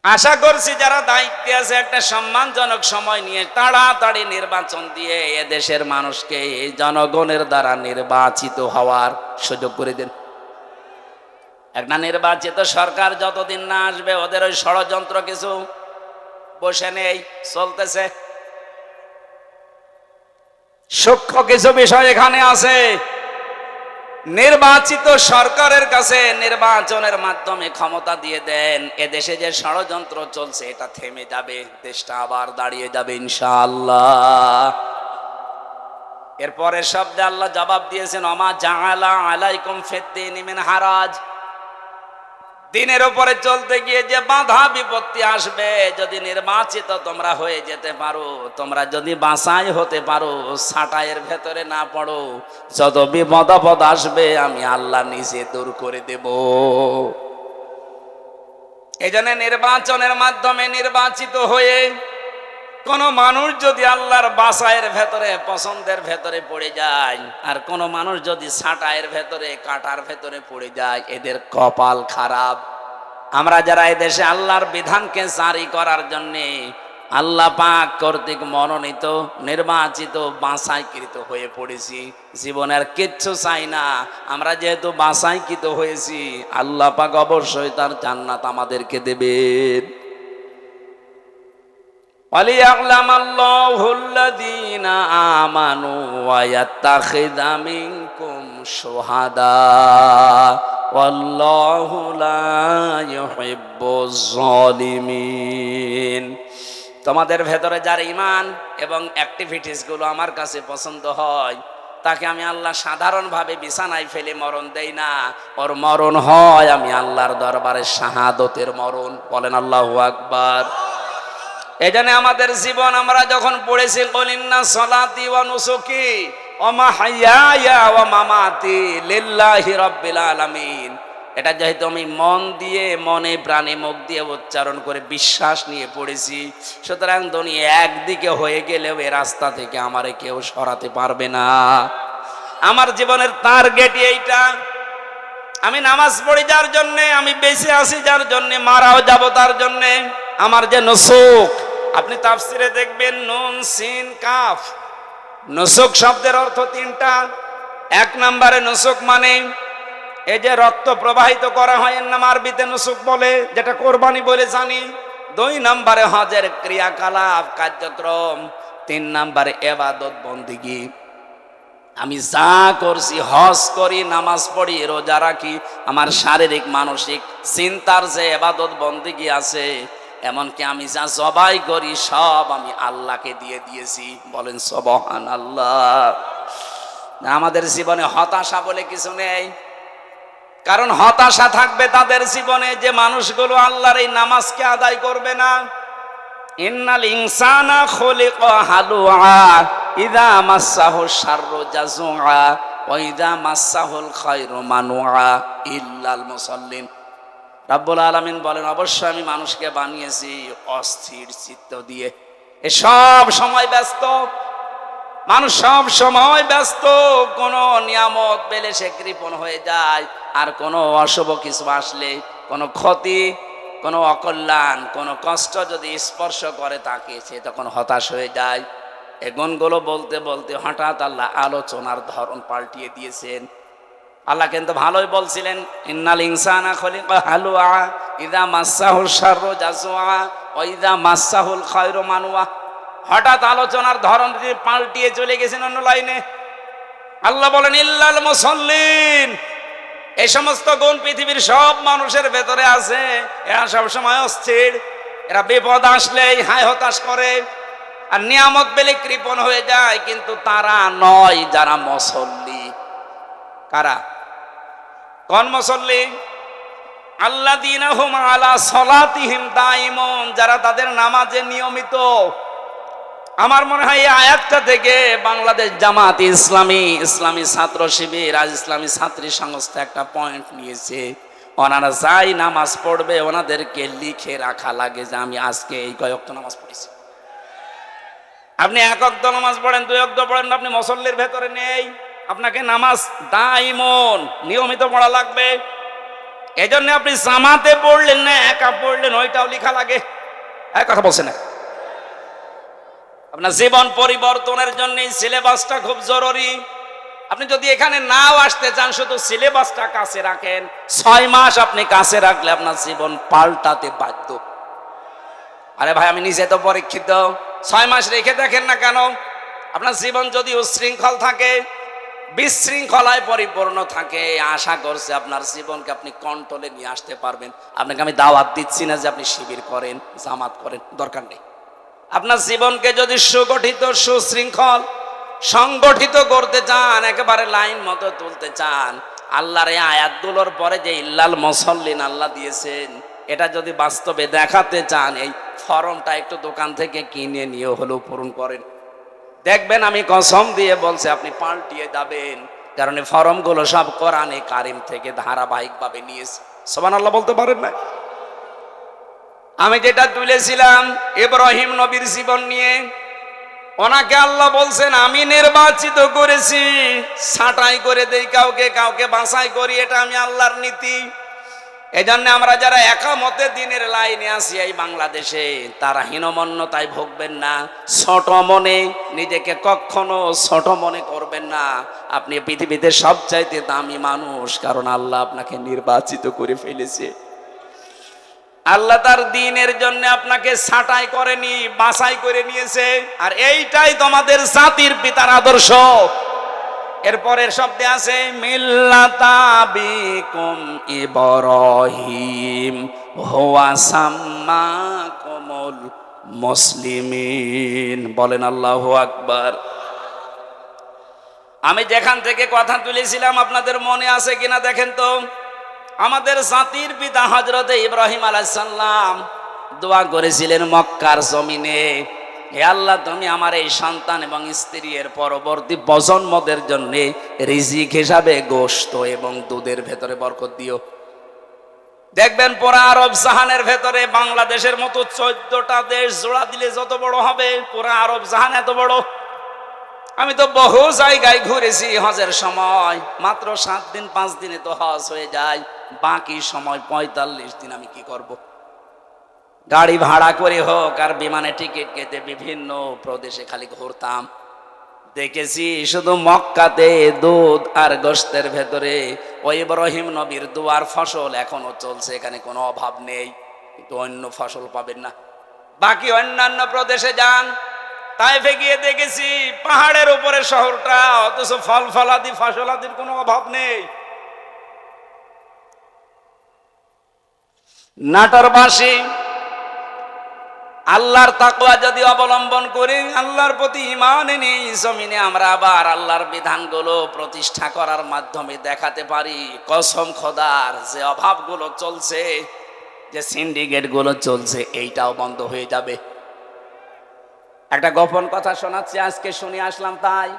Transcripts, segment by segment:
আশা করছি যারা দায়িত্বে আছে একটা সম্মানজনক সময় নিয়ে তাড়াতাড়ি নির্বাচন দিয়ে এদেশের মানুষকে এই জনগণের দ্বারা নির্বাচিত হওয়ার সুযোগ করে দেন। একটা নির্বাচিত সরকার যতদিন না আসবে ওদের ওই ষড়যন্ত্র কিছু বসে নেই, চলতেছে। সূক্ষ্ম কিছু বিষয় এখানে আছে। নির্বাচিত সরকারের কাছে নির্বাচনের মাধ্যমে ক্ষমতা দিয়ে দেন, এদেশে যে ষড়যন্ত্র চলছে এটা থেমে যাবে, দেশটা আবার দাঁড়িয়ে যাবে ইনশাআল্লাহ। এরপরের শব্দে আল্লাহ জবাব দিয়েছেন, ওমা জাআলা আলাইকুম ফিদ্দীনি মিন হারাজ। দিনের উপরে চলতে গিয়ে যে বাধা বিপত্তি আসবে, যদি নির্বাচিত তোমরা হয়ে যেতে পারো, তোমরা যদি বাছাই হতে পারো, ছাঁটাইয়ের ভেতরে না পড়ো, যত বিপদ আপদ আসবে আমি আল্লাহ নিজে দূর করে দেব। এই জন্য নির্বাচনের মাধ্যমে নির্বাচিত হয়ে কোন মানুষ যদি আল্লাহর বাছাইয়ের ভেতরে পছন্দের ভেতরে পড়ে যায়, আর কোন মানুষ যদি ছাঁটাইয়ের ভেতরে কাটার ভেতরে পড়ে যায়, এদের কপাল খারাপ। আমরা যারা এদেশে আল্লাহর বিধানকে জারি করার জন্যে আল্লাহ পাক কর্তৃক মনোনীত নির্বাচিত বাছাইকৃত হয়ে পড়েছি, জীবনের কিচ্ছু চাই না। আমরা যেহেতু বাছাইকৃত হয়েছি, আল্লাহ পাক অবশ্যই তার জান্নাত আমাদেরকে দেবেন। وَلِيَعْلَمَ اللَّهُ الَّذِينَ آمَنُوا وَيَتَّخِذَ مِنكُمْ شُهَدَاءَ وَاللَّهُ لَا يُحِبُّ الظَّالِمِينَ। তোমাদের ভেতরে যার ঈমান এবং অ্যাক্টিভিটিস গুলো আমার কাছে পছন্দ হয়, তাকে আমি আল্লাহ সাধারণভাবে বিছানায় ফেলে মরণ দেই না, ওর মরণ হয় আমি আল্লাহর দরবারে শাহাদতের মরণ। বলেন আল্লাহু আকবার। এজন্য আমাদের জীবন আমরা যখন পড়েছি কুলিন্না সলাতি ওয়া নুসুকি ওয়া মাহইয়ায়া ওয়া মামাতি লিল্লাহি রাব্বিল আলামিন, এটা যেহেতু আমি মন দিয়ে মনে প্রাণে মুখ দিয়ে উচ্চারণ করে বিশ্বাস নিয়ে পড়েছি, সুতরাং দুনিয়া একদিকে হয়ে গেলেও এই রাস্তা থেকে আমারে কেউ সরাতে পারবে না। আমার জীবনের টার্গেট এইটা। আমি নামাজ পড়ি যার জন্যে, আমি বেঁচে আছি যার জন্যে, মারাও যাব তার জন্যে। আমার যে নুসুক, আপনি তাফসিরে দেখবেন নুন সিন কাফ, নুসুক শব্দের অর্থ তিনটা। এক নম্বরে নুসুক মানে এই যে রক্ত প্রবাহিত করা হয়, এর নাম আরবিতে নুসুক বলে, যেটা কোরবানি বলে জানি। দুই নম্বরে হজের ক্রিয়াকলাপ কার্যক্রম। তিন নম্বরে ইবাদত বন্দেগী। আমি যা করছি, হজ করি, নামাজ পড়ি, রোজা রাখি, আমার শারীরিক মানসিক চিন্তার যে ইবাদত বন্দেগী আছে, এমনকি আমি যা জবাই করি সব আমি আল্লাহকে দিয়ে দিয়েছি। বলেন সুবহানাল্লাহ। আমাদের জীবনে হতাশা বলে কিছু নেই, কারণ হতাশা থাকবে তাদের জীবনে যে মানুষগুলো আল্লাহর এই নামাজকে আদায় করবে না। ইন্নাল ইনসানা খুলিকা হালুআ ইযা মাসসাহু শাররু জাযুআ ওয়া ইযা মাসসাহুল খায়রু মানুআ ইল্লাল মুসাল্লিন। রাব্বুল আলামিন বলেন, অবশ্যই আমি মানুষকে বানিয়েছি অস্থির চিত্ত দিয়ে। এ সব সময় ব্যস্ত মানুষ, সব সময় ব্যস্ত। কোন নিয়ামত পেলে সে কৃপণ হয়ে যায়, আর কোন অশুভ কিছু আসলে, কোন ক্ষতি, কোন অকল্যাণ, কোন কষ্ট যদি স্পর্শ করে তাকে, সে তখন হতাশ হয়ে যায়। এই গুণগুলো বলতে বলতে হঠাৎ আল্লাহ আলোচনার ধরন পাল্টিয়ে দিয়েছেন। আল্লাহ কিন্তু ভালোই বলছিলেন, ইন্নাল ইনসানা খুলিকা হালুআ ইযা মাসসাহুশ শাররু জাযুআ ওয়া ইযা মাসসাহুল খায়রু মানুআ। হঠাৎ আলোচনার ধরন পাল্টিয়ে চলে গেছেন অন্য লাইনে। আল্লাহ বলেন ইল্লাল মুসাল্লিন। এই সমস্ত গুণ পৃথিবীর সব মানুষের ভেতরে আছে। এরা সবসময় অস্থির, এরা বিপদ আসলেই হায় হতাশ করে, আর নিয়ামত পেলে কৃপণ হয়ে যায়। কিন্তু তারা নয় যারা মুসল্লি। কারা? কোন মুসল্লি? আল্লাযীনা হুম আলা সালাতিহিম দাইমুন, যারা তাদের নামাজে নিয়মিত। আমার মনে হয় এই আয়াতটা থেকে বাংলাদেশ জামাত ইসলামী, ইসলামী ছাত্র শিবির, আজ ইসলামী ছাত্রী সংস্থা একটা পয়েন্ট নিয়েছে। ওনারা যাই নামাজ পড়বে ওনাদেরকে লিখে রাখা লাগে যে আমি আজকে এই কয়েকটা নামাজ পড়েছি। আপনি এক ওয়াক্ত নামাজ পড়েন, দুই ওয়াক্ত পড়েন, আপনি মুসল্লির ভেতরে নেই। আপনাকে নামাজ দাইমন নিয়মিত পড়া লাগবে। এই জন্য আপনি জামাতে পড়লেন না একা পড়লেন ওইটাও লেখা লাগে। এক কথা বলছেন না, আপনার জীবন পরিবর্তনের জন্য সিলেবাসটা খুব জরুরি। আপনি যদি এখানে নাও আসতে চান, শুধু সিলেবাসটা কাছে রাখেন, 6 মাস আপনি কাছে রাখলে আপনার জীবন পাল্টাতে বাধ্য। আরে ভাই, আমি নিজে তো পরীক্ষিত, 6 মাস রেখে দেখেন না কেন? আপনার জীবন যদি উশৃঙ্খল থাকে, বিশৃঙ্খলায় পরিপূর্ণ থাকে, আশা করছে আপনার জীবনকে আপনি কন্ট্রোলে নিয়ে আসতে পারবেন। আপনাকে আমি দাওয়াত দিচ্ছি না যে আপনি শিবির করেন, জামাত করেন, দরকার নেই। আপনার জীবনকে যদি সুগঠিত, সুশৃঙ্খল, সংগঠিত করতে চান, একেবারে লাইন মতো তুলতে চান, আল্লাহর এই আয়াতগুলোর পরে যে ইল্লাল মুসাল্লিন আল্লাহ দিয়েছেন, এটা যদি বাস্তবে দেখাতে চান, এই ফর্মটা একটু দোকান থেকে কিনে নিয়ে হলেও পূরণ করেন। দেখবেন, আমি কসম দিয়ে বলছি, আপনি পাল্টিয়ে যাবেন। কারণ এই ফর্মগুলো সব কোরআনে কারিম থেকে ধারাবাহিকভাবে নিয়েছে। সুবহানাল্লাহ বলতে পারেন না? আমি যেটা তুলেছিলাম ইব্রাহিম নবীর জীবন নিয়ে, ওনাকে আল্লাহ বলছেন আমি নির্বাচিত করেছি, ছাঁটাই করে দেই কাউকে, কাউকে বাছাই করি, এটা আমি আল্লাহর নীতি। এই জন্য আমরা যারা একামতে দিনের লাইনে আছি এই বাংলাদেশে, তারা হীনমন্যতায় ভুগবেন না, ছোট মনে নিজেকে কখনো ছোট মনে করবেন না। আপনি পৃথিবীতে সবচাইতে দামি মানুষ, কারণ আল্লাহ আপনাকে নির্বাচিত করে ফেলেছে। আল্লাহ তার দ্বীনের জন্য আপনাকে ছাঁটাই করেনি, বাছাই করে নিয়েছে। আর এইটাই তোমাদের জাতির পিতার আদর্শ। এরপরের শব্দে আছে মিল্লাতা বিকুম ইব্রাহিম হুয়া সাম্মাকুমুল মুসলিমিন। বলেন আল্লাহু আকবার। আমি যেখান থেকে কথা তুলেছিলাম আপনাদের মনে আছে কিনা দেখেন তো। আমাদের জাতির পিতা হযরত ইব্রাহিম আলাইহিস সালাম দোয়া করেছিলেন মক্কার জমিনে, হে আল্লাহ, তুমি আমার এই সন্তান এবং স্ত্রী এর পরবর্তী প্রজন্মদের জন্য রিজিক হিসাবে গোশত এবং দুধের ভেতরে বরকত দিও। দেখবেন পুরা আরব জাহানের ভেতরে বাংলাদেশের মতো 14টা দেশ জোড়া দিলে যত বড় হবে, পুরা আরব জাহান এত বড়। আমি তো বহু জায়গায় ঘুরেছি হজের সময়, মাত্র 7 দিন 5 দিনে তো হজ হয়ে যায়, বাকি সময় 45 দিন আমি কি করব? গাড়ি ভাড়া করে হোক আর বিমানে টিকিট কেটে বিভিন্ন প্রদেশে খালি ঘুরতাম। দেখেছি শুধু মক্কাতে দুধ আর গোশতের ভেতরে ওই ইব্রাহিম নবীর দুয়ার ফসল এখনো চলছে, এখানে কোনো অভাব নেই, কিন্তু অন্য ফসল পাবেন না। বাকি অন্যান্য প্রদেশে যান, তাইফে গিয়ে দেখেছি পাহাড়ের উপরে শহরটা, অথচ ফল ফলাদি ফসলাদির কোনো অভাব নেই। নাটোরবাসী আল্লাহর তাকওয়া যদি অবলম্বন করি, আল্লাহর প্রতি ঈমান এনে জমিনে আমরা আবার আল্লাহর বিধানগুলো প্রতিষ্ঠা করার মাধ্যমে দেখাতে পারি, কসম খোদার যে অভাবগুলো চলছে, যে সিন্ডিকেট গুলো চলছে, এইটাও বন্ধ হয়ে যাবে। একটা গোপন কথা শোনাচ্ছি, আজকে শুনে আসলাম। তাই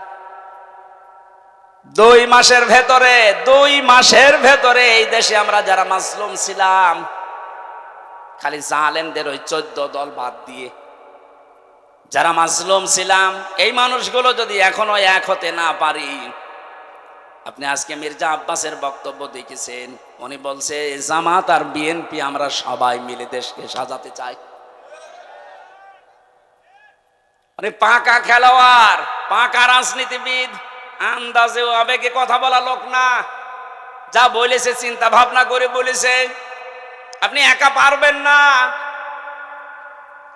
2 মাসের ভেতরে এই দেশে আমরা যারা মাসলুম ছিলাম, খালি জালেমদের ওই 14 দল বাদ দিয়ে যারা মাজলুম ছিলাম, এই মানুষগুলো যদি এখনো এক হতে না পারি। আপনি আজকে মির্জা আব্বাসের বক্তব্য দেখেছেন, উনি বলছে জামাত আর বিএনপি আমরা সবাই মিলে দেশকে সাজাতে চাই। মানে পাকা খেলোয়াড়, পাকা রাজনীতিবিদ, আন্দাজে আবেগে কথা বলা লোক না। যা বলেছে চিন্তা ভাবনা করে বলেছে। আপনি একা পারবেন না।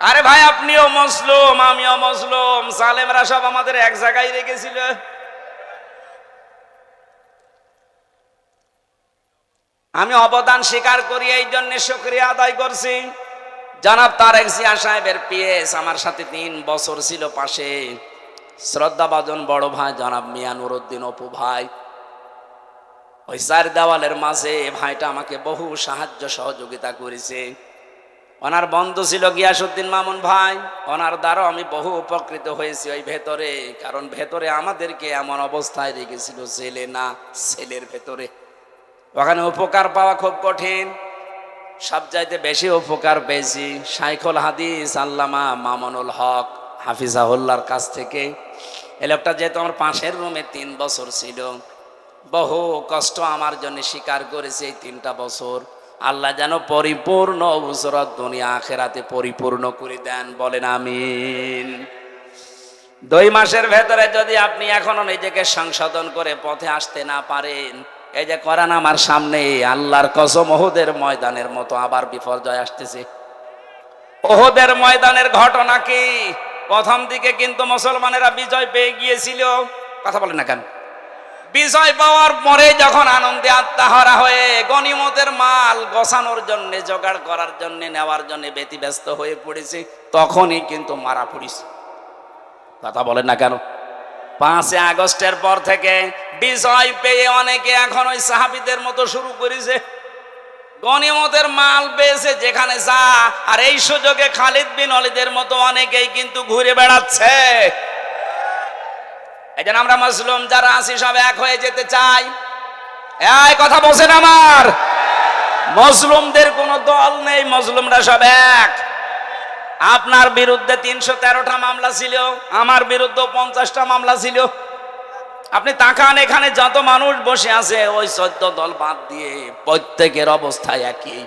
আরে ভাই, আপনিও মুসলিম, আমিও মুসলিম, জালেমরা সব আমাদের এক জায়গায় রেখেছিল। আমি অবদান স্বীকার করি, এই জন্য শুকরিয়া আদায় করছি। জনাব তারেক জিয়া সাহেবের পিএস আমার সাথে 3 বছর ছিল পাশে। শ্রদ্ধাভাজন বড় ভাই জনাব মিয়া নুরউদ্দিন অপু ভাই, ওই 4 দেওয়ালের মাঝে ভাইটা আমাকে বহু সাহায্য সহযোগিতা করেছে। ওনার বন্ধু ছিল গিয়াসউদ্দিন মামুন ভাই, ওনার দ্বারাও আমি বহু উপকৃত হয়েছি ওই ভেতরে। কারণ ভেতরে আমাদেরকে এমন অবস্থায় রেখেছিল, জেলে না সেলের ভেতরে। ওখানে উপকার পাওয়া খুব কঠিন। সবচাইতে বেশি উপকার পেয়েছি শাইখুল হাদিস আল্লামা মামুনুল হক হাফিজাহুল্লাহর কাছ থেকে। এই লোকটা যেহেতু আমার পাশের রুমে 3 বছর ছিল, বহু কষ্ট আমার জন্য স্বীকার করেছে এই 3টা বছর। আল্লাহ যেন পরিপূর্ণ বুসরত দুনিয়া আখেরাতে পরিপূর্ণ করে দেন, বলেন আমিন। 2 মাসের ভেতরে যদি আপনি এখনো নিজেকে সংশোধন করে পথে আসতে না পারেন, এই যে কোরআন আমার সামনে, আল্লাহর কসম ওহুদের ময়দানের মতো আবার বিপর্যয় আসতেছে। ওহুদের ময়দানের ঘটনা কি? প্রথম দিকে কিন্তু মুসলমানেরা বিজয় পেয়ে গিয়েছিল, কথা বলেন না কেন? বিজয় পাওয়ার পরে যখন আনন্দে আত্মাহারা হয়ে গনিমতের মাল গোছানোর জন্য, জোগাড় করার জন্য, নেওয়ার জন্য ব্যতিব্যস্ত হয়ে পড়েছে, তখনই কিন্তু মারা পড়েছে, কথা বলেন না কেন? 5 আগস্টের পর থেকে বিজয় পেয়ে অনেকে এখন ওই সাহাবীদের মতো শুরু করেছে, গনিমতের মাল পেয়েছে যেখানে যা, আর এই সুযোগে খালিদ বিন ওয়ালিদের মতো অনেকেই কিন্তু ঘুরে বেড়াচ্ছে। এই জন্য আমরা মুসলিম যারা আছি সব এক হয়ে যেতে চাই। এই কথা বলছেন আমার? মুসলিমদের কোনো দল নেই, মুসলিমরা সব এক। আপনার বিরুদ্ধে 313টা মামলা ছিল, আমার বিরুদ্ধে 50টা মামলা ছিল। আপনি তাকান, এখানে যত মানুষ বসে আছে ওই 14 দল বাদ দিয়ে প্রত্যেকের অবস্থা একই।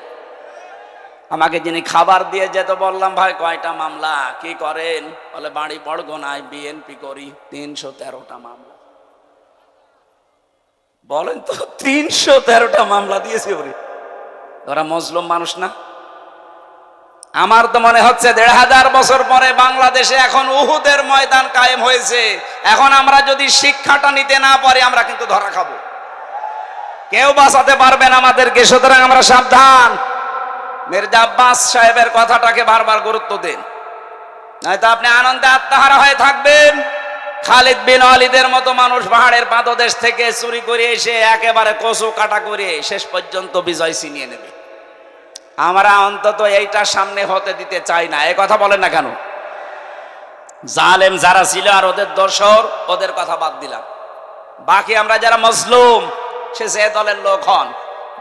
আমাকে যিনি খাবার দিয়ে যেত, বললাম ভাই কয়টা মামলা, কি করেন? বলে বাড়ি বড়গোনায় বিএনপি করি। 313টা মামলা। বলেন তো, 313টা মামলা দিয়েছে ওরে। ওরা মুসলিম মানুষ না? আমার তো মনে হচ্ছে 1500 বছর পরে বাংলাদেশে এখন উহুদের ময়দান কায়েম হয়েছে। এখন আমরা যদি শিক্ষাটা নিতে না পারি, আমরা কিন্তু ধরা খাবো, কেউ বাঁচাতে পারবেন আমাদেরকে। সুতরাং আমরা সাবধান। মির্জা আব্বাস সাহেবের কথাটাকে বারবার গুরুত্ব দেন, নয়তো আপনি আনন্দে আত্মহারা হয়ে থাকবেন। খালিদ বিন ওয়ালিদের মতো মানুষ পাহাড়ের পাদদেশ থেকে চুরি করে এসে একেবারে কচু কাটা করে শেষ পর্যন্ত বিজয় ছিনিয়ে নেবে। আমরা অন্তত এইটা সামনে হতে দিতে চাই না। এই কথা বলেন না কেন? জালেম যারা ছিল আর ওদের দোসর, ওদের কথা বাদ দিলাম, বাকি আমরা যারা মজলুম, সে যে দলের লোক হন,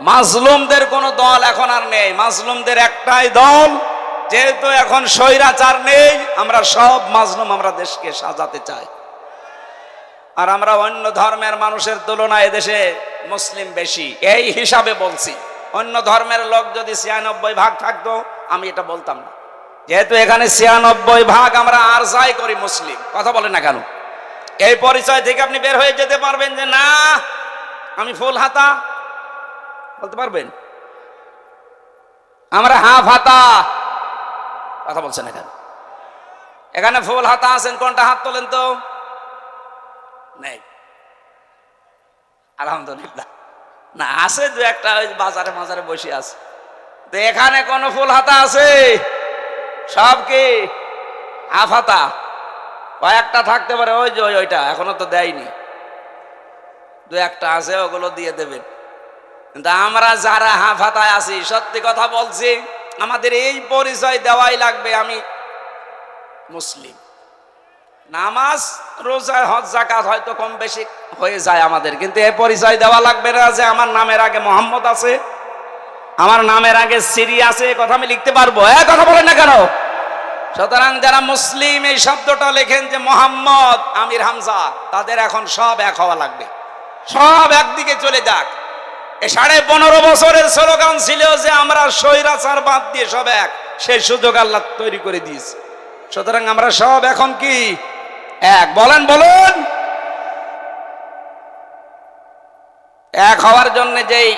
মাজলুমদের কোনো দল এখন আর নেই। মাজলুমদের একটাই দল, যেহেতু এখন স্বৈরাচার নেই, আমরা সব মাজলুম, আমরা দেশকে সাজাতে চাই। আর আমরা অন্য ধর্মের মানুষের তুলনায় এদেশে মুসলিম বেশি, এই হিসাবে বলছি। অন্য ধর্মের লোক যদি 96% থাকতো, আমি এটা বলতাম না। যেহেতু এখানে 96% আমরা আর যাই করি মুসলিম, কথা বলেন না কেন? এই পরিচয় থেকে আপনি বের হয়ে যেতে পারবেন যে না আমি ফুল হাতা, বলতে পারবেন? আমরা হাফ হাতা, কথা বলছেন না কেন? এখানে ফুল হাতা আছেন, কোনটা হাত তোলেন তো? নেই, আলহামদুলিল্লাহ। না, আছে 2-1টা, ওই বাজারে মাজারে বসে আছে। তো এখানে কোন ফুল হাতা আছে? সব কি হাফ হাতা? কয়েকটা থাকতে পারে, ওই যে ওইটা এখনো তো দেয়নি, 2-1টা আছে, ওগুলো দিয়ে দেবেন। কিন্তু আমরা যারা হাফ হাতায় আছি, সত্যি কথা বলছি, আমাদের এই পরিচয় দেওয়াই লাগবে, আমি মুসলিম। নামাজ রোজা হজ যাকাত হয়তো কম বেশি হয়ে যায় আমাদের, কিন্তু এই পরিচয় দেওয়া লাগবে না যে আমার নামের আগে মোহাম্মদ আছে, আমার নামের আগে সিরি আছে, কথা আমি লিখতে পারবো। কথা বলেন না কেন? সুতরাং যারা মুসলিম এই শব্দটা লেখেন যে মোহাম্মদ, আমির, হামজা, তাদের এখন সব এক হওয়া লাগবে, সব একদিকে চলে যাক। এই 15.5 বছরের স্লোগান ছিল যে আমরা স্বৈরাচার বাদ দিয়ে সব এক, সেই সুযোগ আল্লাহ তৈরি করে দিয়েছে। সুতরাং আমরা সব এখন কি এক? বলেন বলুন। এক হওয়ার জন্য যেই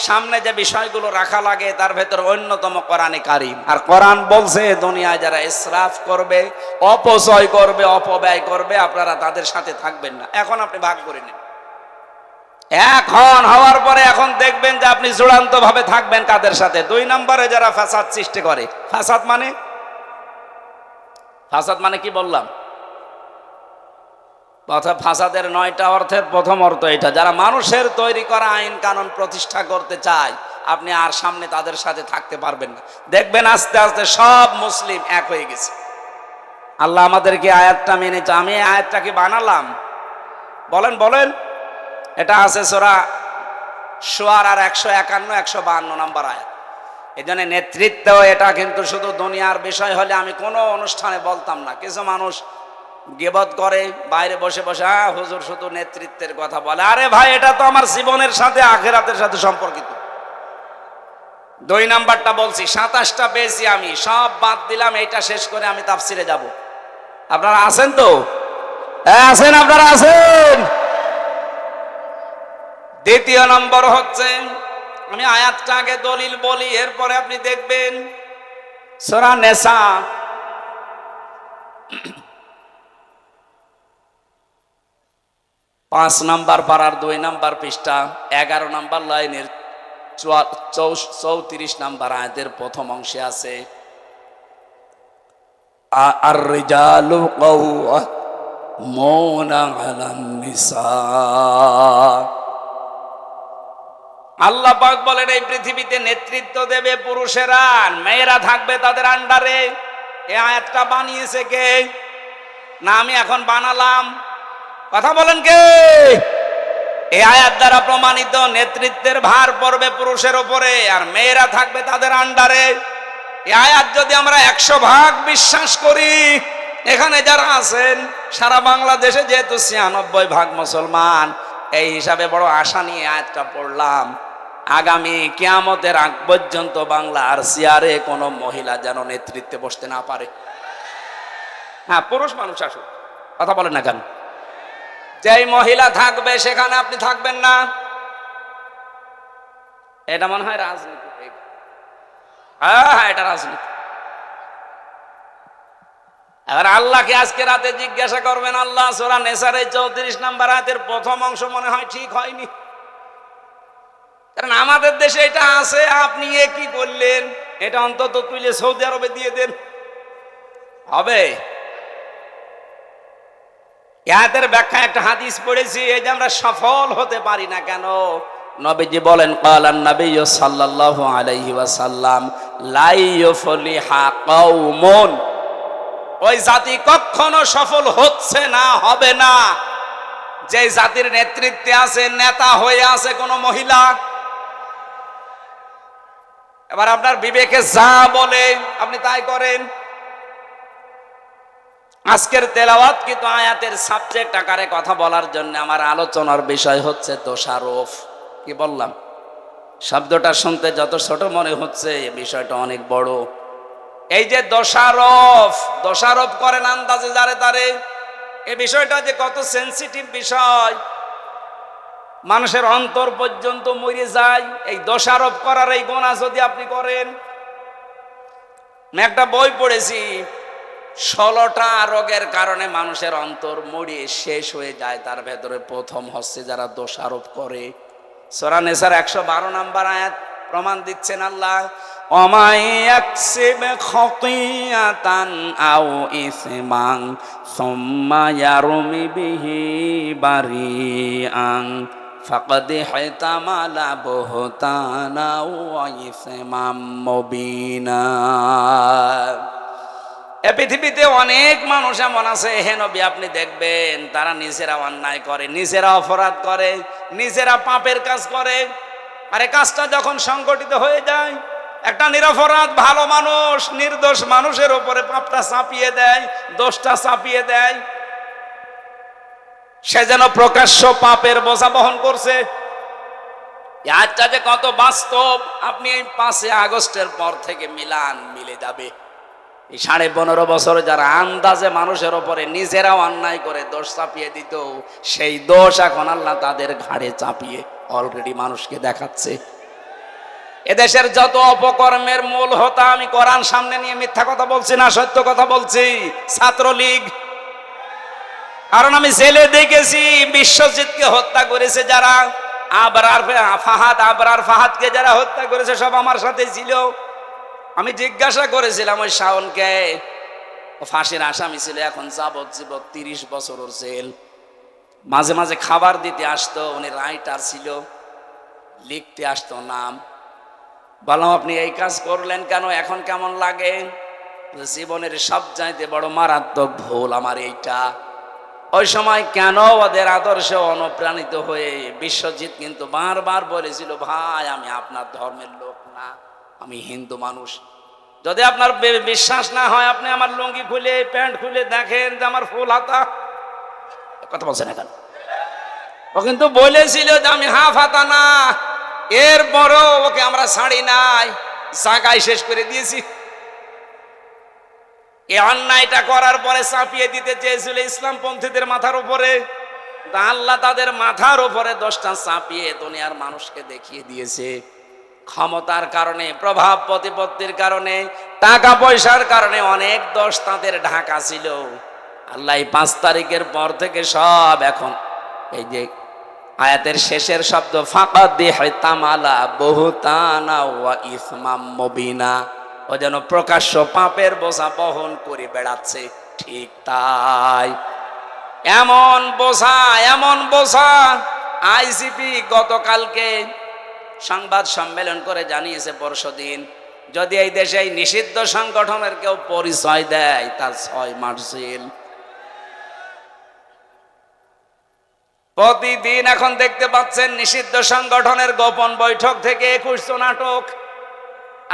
সামনে যে বিষয়গুলো রাখা লাগে, তার ভেতর অন্যতম কোরআনে কারীম। আর কোরআন বলছে দুনিয়ায় যারা ইসরাফ করবে, অপচয় করবে, অপব্যয় করবে, আপনারা তাদের সাথে থাকবেন না। এখন আপনি ভাগ করে নিন। এখন হওয়ার পরে এখন দেখবেন যে আপনি চূড়ান্ত ভাবে থাকবেন কাদের সাথে? 2 নম্বরে যারা ফাসাদ সৃষ্টি করে। ফাসাদ মানে কি বললাম? ফাসাদের 9টা অর্থের প্রথম অর্থ এটা, যারা মানুষের তৈরি করা আইন কানুন প্রতিষ্ঠা করতে চায়, আপনি আর সামনে তাদের সাথে থাকতে পারবেন না। দেখবেন আস্তে আস্তে সব মুসলিম এক হয়ে গেছে। আল্লাহ আমাদেরকে আয়াতটা মেনেছে। আমি আয়াতটা কি বানালাম? বলেন বলেন। এটা আছে সূরা শুআরার 151-152 নম্বর আয়াত। এই জন্য নেতৃত্ব এটা কিন্তু শুধু দুনিয়ার বিষয় হলে আমি কোনো অনুষ্ঠানে বলতাম না। কিছু মানুষ গীবত করে, বাইরে বসে বসে হুজুর শুধু নেতৃত্বের কথা বলে। আরে ভাই, এটা তো আমার জীবনের সাথে আখিরাতের সাথে সম্পর্কিত। 2 নাম্বারটা বলছি, 27টা পেয়েছি আমি, সব বাদ দিলাম, এইটা শেষ করে আমি তাফসিরে যাব। আপনারা আছেন তো? হ্যাঁ আছেন, আপনারা আছেন। দ্বিতীয় নম্বর হচ্ছে, আমি আয়াতটা আগে দলিল বলি, এরপরে আপনি দেখবেন সূরা নিসা 5 নাম্বার পারার 2 নাম্বার পৃষ্ঠা 11 নাম্বার লাইনের 34 নাম্বার আয়াতের প্রথম অংশে আছে, আর রিজালু কাওয়ামুনা আলান নিসা। আল্লাহ পাক বলেন, এই পৃথিবীতে নেতৃত্ব দেবে পুরুষেরা, মেয়েরা থাকবে তাদের আন্ডারে। এই আয়াতটা বানিয়েছে কে? না আমি এখন বানালাম? কথা বলেন কে? এই আয়াত দ্বারা প্রমাণিত নেতৃত্বের ভার পড়বে পুরুষের উপরে, আর মেয়েরা থাকবে তাদের আন্ডারে। এই আয়াত যদি আমরা 100 ভাগ বিশ্বাস করি, এখানে যারা আছেন সারা বাংলাদেশে যেহেতু 96 ভাগ মুসলমান, এই হিসাবে বড় আশা নিয়ে আয়াতটা পড়লাম, আগামী কিয়ামতের আগ পর্যন্ত বাংলার চেয়ারে কোনো মহিলা যেন নেতৃত্বে বসতে না পারে। হ্যাঁ, পুরুষ মানুষ আসুক, কথা বলেন না কেন? যেই মহিলা থাকবে সেখানে আপনি থাকবেন না, এটা মনে হয় রাজনীতি। হ্যাঁ, এটা রাজনীতি। এবার আল্লাহকে আজকে রাতে জিজ্ঞাসা করবেন, আল্লাহ সূরা নিসার 34 নাম্বার আয়াতের প্রথম অংশ মনে হয় ঠিক হয়নি, কারণ আমাদের দেশে এটা আছে, আপনি এ কি করলেন? এটা অন্তত তুলে সৌদি আরবে দিয়ে দেন, হবে? আয়াতের ব্যাখ্যা একটা হাদিস পড়েছি, এই যে আমরা সফল হতে পারি না কেন, নবীজি বলেন, ক্বালান নাবিয়্যু সাল্লাল্লাহু আলাইহি ওয়াসাল্লাম, লা ইউফলিহা কওমুন, ওই জাতি কখনো সফল হচ্ছে না, হবে না, যে জাতির নেতৃত্বে আছে, নেতা হয়ে আছে কোন মহিলা। এবার আপনার বিবেকে যা বলে আপনি তাই করেন। আজকের তেলাওয়াত কিন্তু আয়াতের সাবজেক্ট আকারে কথা বলার জন্য আমার আলোচনার বিষয় হচ্ছে দোষারোপ। কি বললাম? শব্দটা শুনতে যত ছোট মনে হচ্ছে, বিষয়টা অনেক বড়। এই যে দোষারোপ করেন আন্দাজে যারে তারে, এই বিষয়টা যে কত সেনসিটিভ বিষয়, মানুষের অন্তর পর্যন্ত মরে যায় এই দোষারোপ করার এই গুনাহ যদি আপনি করেন। আমি একটা বই পড়েছি, 16টা রোগের কারণে মানুষের অন্তর মরিয়ে শেষ হয়ে যায়, তার ভেতরে প্রথম হচ্ছে যারা দোষারোপ করে। সূরা নিসার 112 নাম্বার আয়াত প্রমাণ দিচ্ছেন আল্লাহ, ওমাই ইয়াকসিব খাতিয়াতান আও ইসমান সুম্মা ইয়ারমি বিহি বারিআন ফাকাদ ইহতামালা বুহতানা ওয়া ইসমান মুবিনা। এ পৃথিবীতে অনেক মানুষ এমন আছে, হে নবী আপনি দেখবেন, তারা নিজেরা অন্যায় করে, নিজেরা অপরাধ করে, নিজেরা পাপের কাজ করে। আরে কাজটা যখন সংগঠিত হয়ে যায়, একটা নিরপরাধ ভালো মানুষ নির্দোষ মানুষের উপরে পাপটা চাপিয়ে দেয়, দোষটা চাপিয়ে দেয়, সে যেন প্রকাশ্য পাপের বোঝা বহন করছে। আজটা যে কত বাস্তব, আপনি এই 5 আগস্টের পর থেকে মিলে যাবে। এই 15.5 বছর যারা আন্দাজে মানুষের উপরে নিজেরাও অন্যায় করে দোষ চাপিয়ে দিত, সেই দোষ এখন আল্লাহ তাদের ঘাড়ে চাপিয়ে অলরেডি মানুষকে দেখাচ্ছে। এদেশের যত অপকর্মের মূল হোতা, আমি কোরআন সামনে নিয়ে মিথ্যা কথা বলছি না, সত্য কথা বলছি, ছাত্রলীগ। কারণ আমি জেলে দেখেছি বিশ্বজিৎকে হত্যা করেছে যারা, আবরার ফাহাদকে যারা হত্যা করেছে সব আমার সাথে ছিল। আমি জিজ্ঞাসা করেছিলাম ওই শাওনকে, ফাঁসির আসামি ছিল, এখন যাবজ্জীবন 30 বছর ওর জেল। মাঝে মাঝে খাবার দিতে আসতো, উনি রাইটার ছিল, লিখতে আসতো নাম। বললাম আপনি এই কাজ করলেন কেন, এখন কেমন লাগে? জীবনের সবচাইতে বড় মারাত্মক ভুল আমার এইটা। ওই সময় কেন ওদের আদর্শে অনুপ্রাণিত হয়ে বিশ্বজিৎ কিন্তু বারবার বলেছিল, ভাই আমি আপনার ধর্মের লোক না, আমি হিন্দু মানুষ। যদি আপনার বিশ্বাস না হয়, আপনি আমার লুঙ্গি খুলে প্যান্ট খুলে দেখেন যে আমার ফুল হাতা। কথা বলছেন এখন? ও কিন্তু বলেছিল যে আমি হাফ হাতা না, এরপরও ওকে আমরা ছাড়ি নাই, জায়গায় শেষ করে দিয়েছি। এই অন্যায়টা করার পরে চাপিয়ে দিতে চেয়েছিল ইসলামপন্থীদের মাথার উপরে। আল্লাহ তাদের মাথার উপরে দোষটা চাপিয়ে দুনিয়ার মানুষকে দেখিয়ে দিয়েছে। ক্ষমতার কারণে, প্রভাব প্রতিপত্তির কারণে, টাকা পয়সার কারণে অনেক দোষ তাদের ঢাকা ছিল। আল্লাহ 5 তারিখের পর থেকে সব এখন এই যে আয়াতের শেষের শব্দ ফাকাদিহতামালা বুহতানা ওয়া ইসমাম মুবিনা, ও যেন প্রকাশ্য পাপের বোঝা বহন করে বেড়াচ্ছে। ঠিক তাই, এমন বোঝা আইজিপি গতকালকে সংবাদ সম্মেলন করে জানিয়েছে পরশুদিন, যদি এই দেশে এই নিষিদ্ধ সংগঠনের কেউ পরিচয় দেয় তার 6 মাস জেল। প্রতিদিন এখন দেখতে পাচ্ছেন নিষিদ্ধ সংগঠনের গোপন বৈঠক থেকে 2100 নাটক।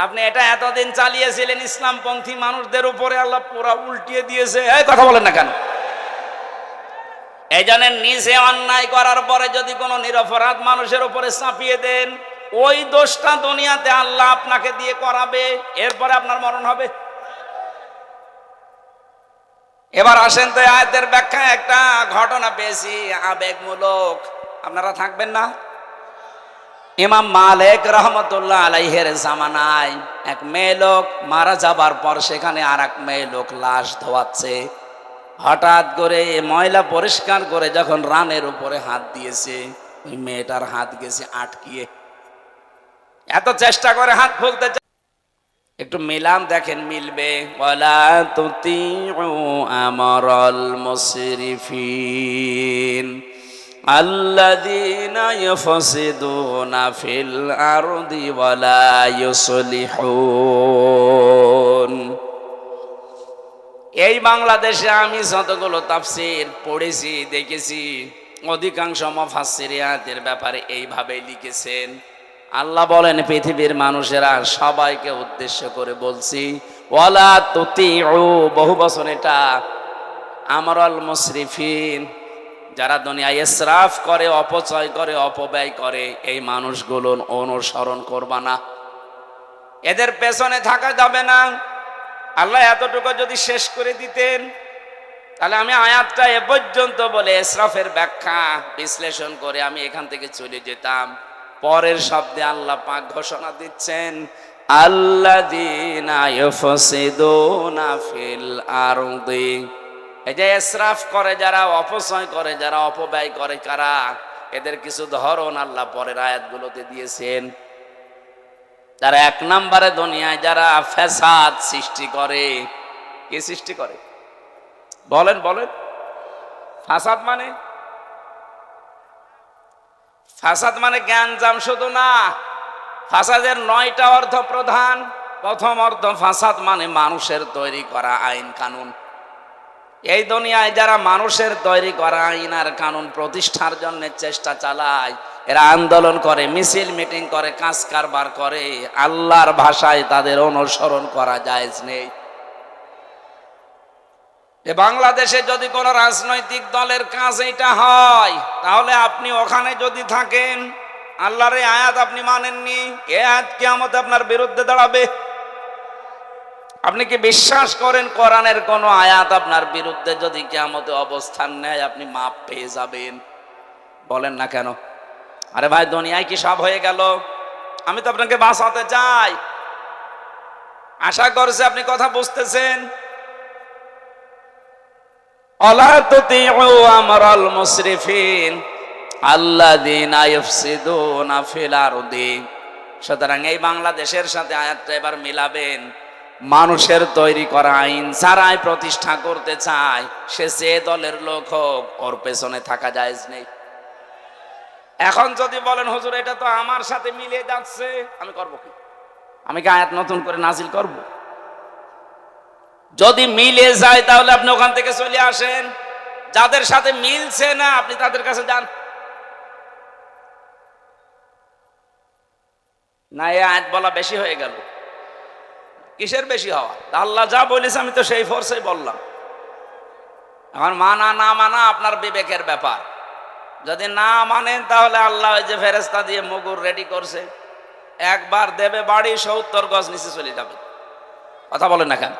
আপনি এটা এতদিন চালিয়েছিলেন ইসলামপন্থী মানুষদের উপরে, আল্লাহ পুরা উল্টিয়ে দিয়েছে। এই কথা বলেন না কেন? এই জন্য নিজে অন্যায় করার পরে যদি কোনো নিরপরাধ মানুষের উপরে চাপিয়ে দেন, ওই দোষটা দুনিয়াতে আল্লাহ আপনাকে দিয়ে করাবে, এরপরে আপনার মরণ হবে। এবার আসেন তো আয়াতের ব্যাখ্যায় একটা ঘটনা পেয়েছি আবেগমূলক, আপনারা থাকবেন না? ইমাম মালিক রহমতুল্লাহ আলাইহির জামানায় এক মেয়ে লোক মারা যাবার পর সেখানে আর এক মেয়ে লোক লাশ ধোয়াচ্ছে। হঠাৎ করে ময়লা পরিষ্কার করে যখন রানের উপরে হাত দিয়েছে, ওই মেয়েটার হাত গেছে আটকিয়ে। এত চেষ্টা করে হাত খুলতে, একটু মিলাম দেখেন মিলবে। ওয়ালা তুতিউ আমরাল মুসরিফিন আল্লাযীনা ইউফসিদুনা ফিল আরদি ওয়ালা ইউসলিহুন। এই বাংলাদেশে আমি যতগুলো তাফসীর পড়েছি দেখেছি, অধিকাংশ মুফাসসিরিয়াতের ব্যাপারে এইভাবে লিখেছেন। আল্লাহ বলেন পৃথিবীর মানুষেরা সবাইকে উদ্দেশ্য করে বলছি, ওয়ালা তুতিউ, বহু বছর এটা আমরাল মুসরিফিন, যারা দুনিয়ায় ইসরাফ করে, অপচয় করে, অপব্যয় করে, এই মানুষগুলো অনুসরণ করবা না, এদের পেছনে থাকা যাবে না। আল্লাহ এতটুকু যদি শেষ করে দিতেন, তাহলে আমি আয়াতটা এ পর্যন্ত বলে ইসরাফের ব্যাখ্যা বিশ্লেষণ করে আমি এখান থেকে চলে যেতাম। পরের শব্দে আল্লাহ পাক ঘোষণা দিচ্ছেন, আল্লাযীনা ইউফসিদুনা ফিল আরদি। এই যে ইসরাফ করে যারা, অপচয় করে যারা, অপব্যয় করে কারা, এদের কিছু ধরন আল্লাহ পরের আয়াতগুলোতে দিয়েছেন। যারা 1 নম্বরে দুনিয়ায় যারা ফ্যাসাদ সৃষ্টি করে। কি সৃষ্টি করে বলেন? ফাসাদ মানে? ফাসাদ মানে জ্ঞানজাম শুধু না, ফাসাদের 9টা অর্থ প্রধান। প্রথম অর্থ, ফাসাদ মানে মানুষের তৈরি করা আইন কানুন। এই দুনিয়ায় যারা মানুষের তৈরি করা আইন আর কানুন প্রতিষ্ঠার জন্য চেষ্টা চালায়, এরা আন্দোলন করে, মিছিল মিটিং করে, কাজ কারবার করে, আল্লাহর ভাষায় তাদের অনুসরণ করা জায়েজ নেই। বাংলাদেশে যদি কোন রাজনৈতিক দলের কাজ এটা হয়, তাহলে আপনি ওখানে যদি থাকেন, আল্লাহর এই আয়াত আপনি মানেননি, এই আয়াত কিয়ামতে আপনার বিরুদ্ধে দাঁড়াবে। আপনি কি বিশ্বাস করেন কোরআনের কোন আয়াত আপনার বিরুদ্ধে যদি কিয়ামতে অবস্থান নেয়, আপনি মাপ পেয়ে যাবেন? বলেন না কেন? আরে ভাই, দুনিয়ায় কি সব হয়ে গেল? আমি তো আপনাকে বাঁচাতে চাই, আশা করছি আপনি কথা বুঝতেছেন। আলা তুতিউ আমরাল মুসরিফিন আল্লাযীনা ইউফসিদুনা ফিল আরদি। সুতরাং এই বাংলাদেশের সাথে আয়াতটা এবার মিলাবেন। মানুষের তৈরি করা আইন যারাই প্রতিষ্ঠা করতে চায়, সে যে দলের লোক হোক, ওর পেছনে থাকা জায়েজ নেই। এখন যদি বলেন হুজুর এটা তো আমার সাথে মিলে যাচ্ছে, আমি করব কি? আমি কি আয়াত নতুন করে নাজিল করব? যদি মিলে যায় তাহলে আপনি ওখান থেকে চলে আসেন। যাদের সাথে মিলছে না, আপনি তাদের কাছে যান না। এই আয়াত বলা বেশি হয়ে গেল। কিসের বেশি হওয়া? আল্লাহ যা বলেছে আমি তো সেই ফোর্সেই বললাম। এখন মানা না মানা আপনার বিবেকের ব্যাপার। যদি না মানেন তাহলে আল্লাহ ওই যে ফেরেশতা দিয়ে মুগুর রেডি করছে, একবার দেবে বাড়ি 70 গজ নিচে চলে যাবে। কথা বলেন না কেন?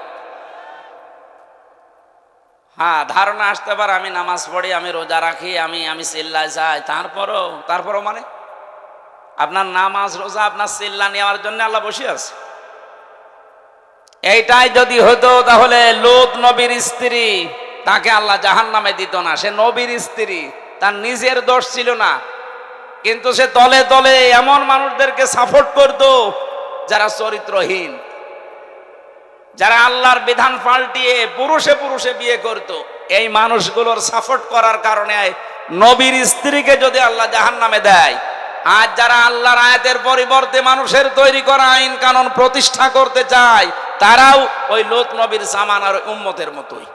হ্যাঁ, ধারণা আসতে পারে আমি নামাজ পড়ি, আমি রোজা রাখি, আমি চিল্লায় যাই, তারপরও মানে আপনার নামাজ রোজা আপনার চিল্লা নেওয়ার জন্য আল্লাহ বসে আছে। এইটাই যদি হতো তাহলে লূত নবীর স্ত্রী, তাকে আল্লাহ জাহান্নামে দিত না। সে নবীর স্ত্রী, তার নিজের দোষ ছিল না, কিন্তু সে তলে তলে এমন মানুষদেরকে সাপোর্ট করত যারা চরিত্রহীন, যারা আল্লাহর বিধান পাল্টিয়ে পুরুষে পুরুষে বিয়ে করত। এই মানুষগুলোর সাপোর্ট করার কারণে নবীর স্ত্রীকে যদি আল্লাহ জাহান্নামে দেয়, আজ যারা আল্লাহর আয়াতের পরিবর্তে মানুষের তৈরি করা আইন কানুন প্রতিষ্ঠা করতে চায়, তারাও ওই লূত নবীর জামানার উম্মতের মতোই।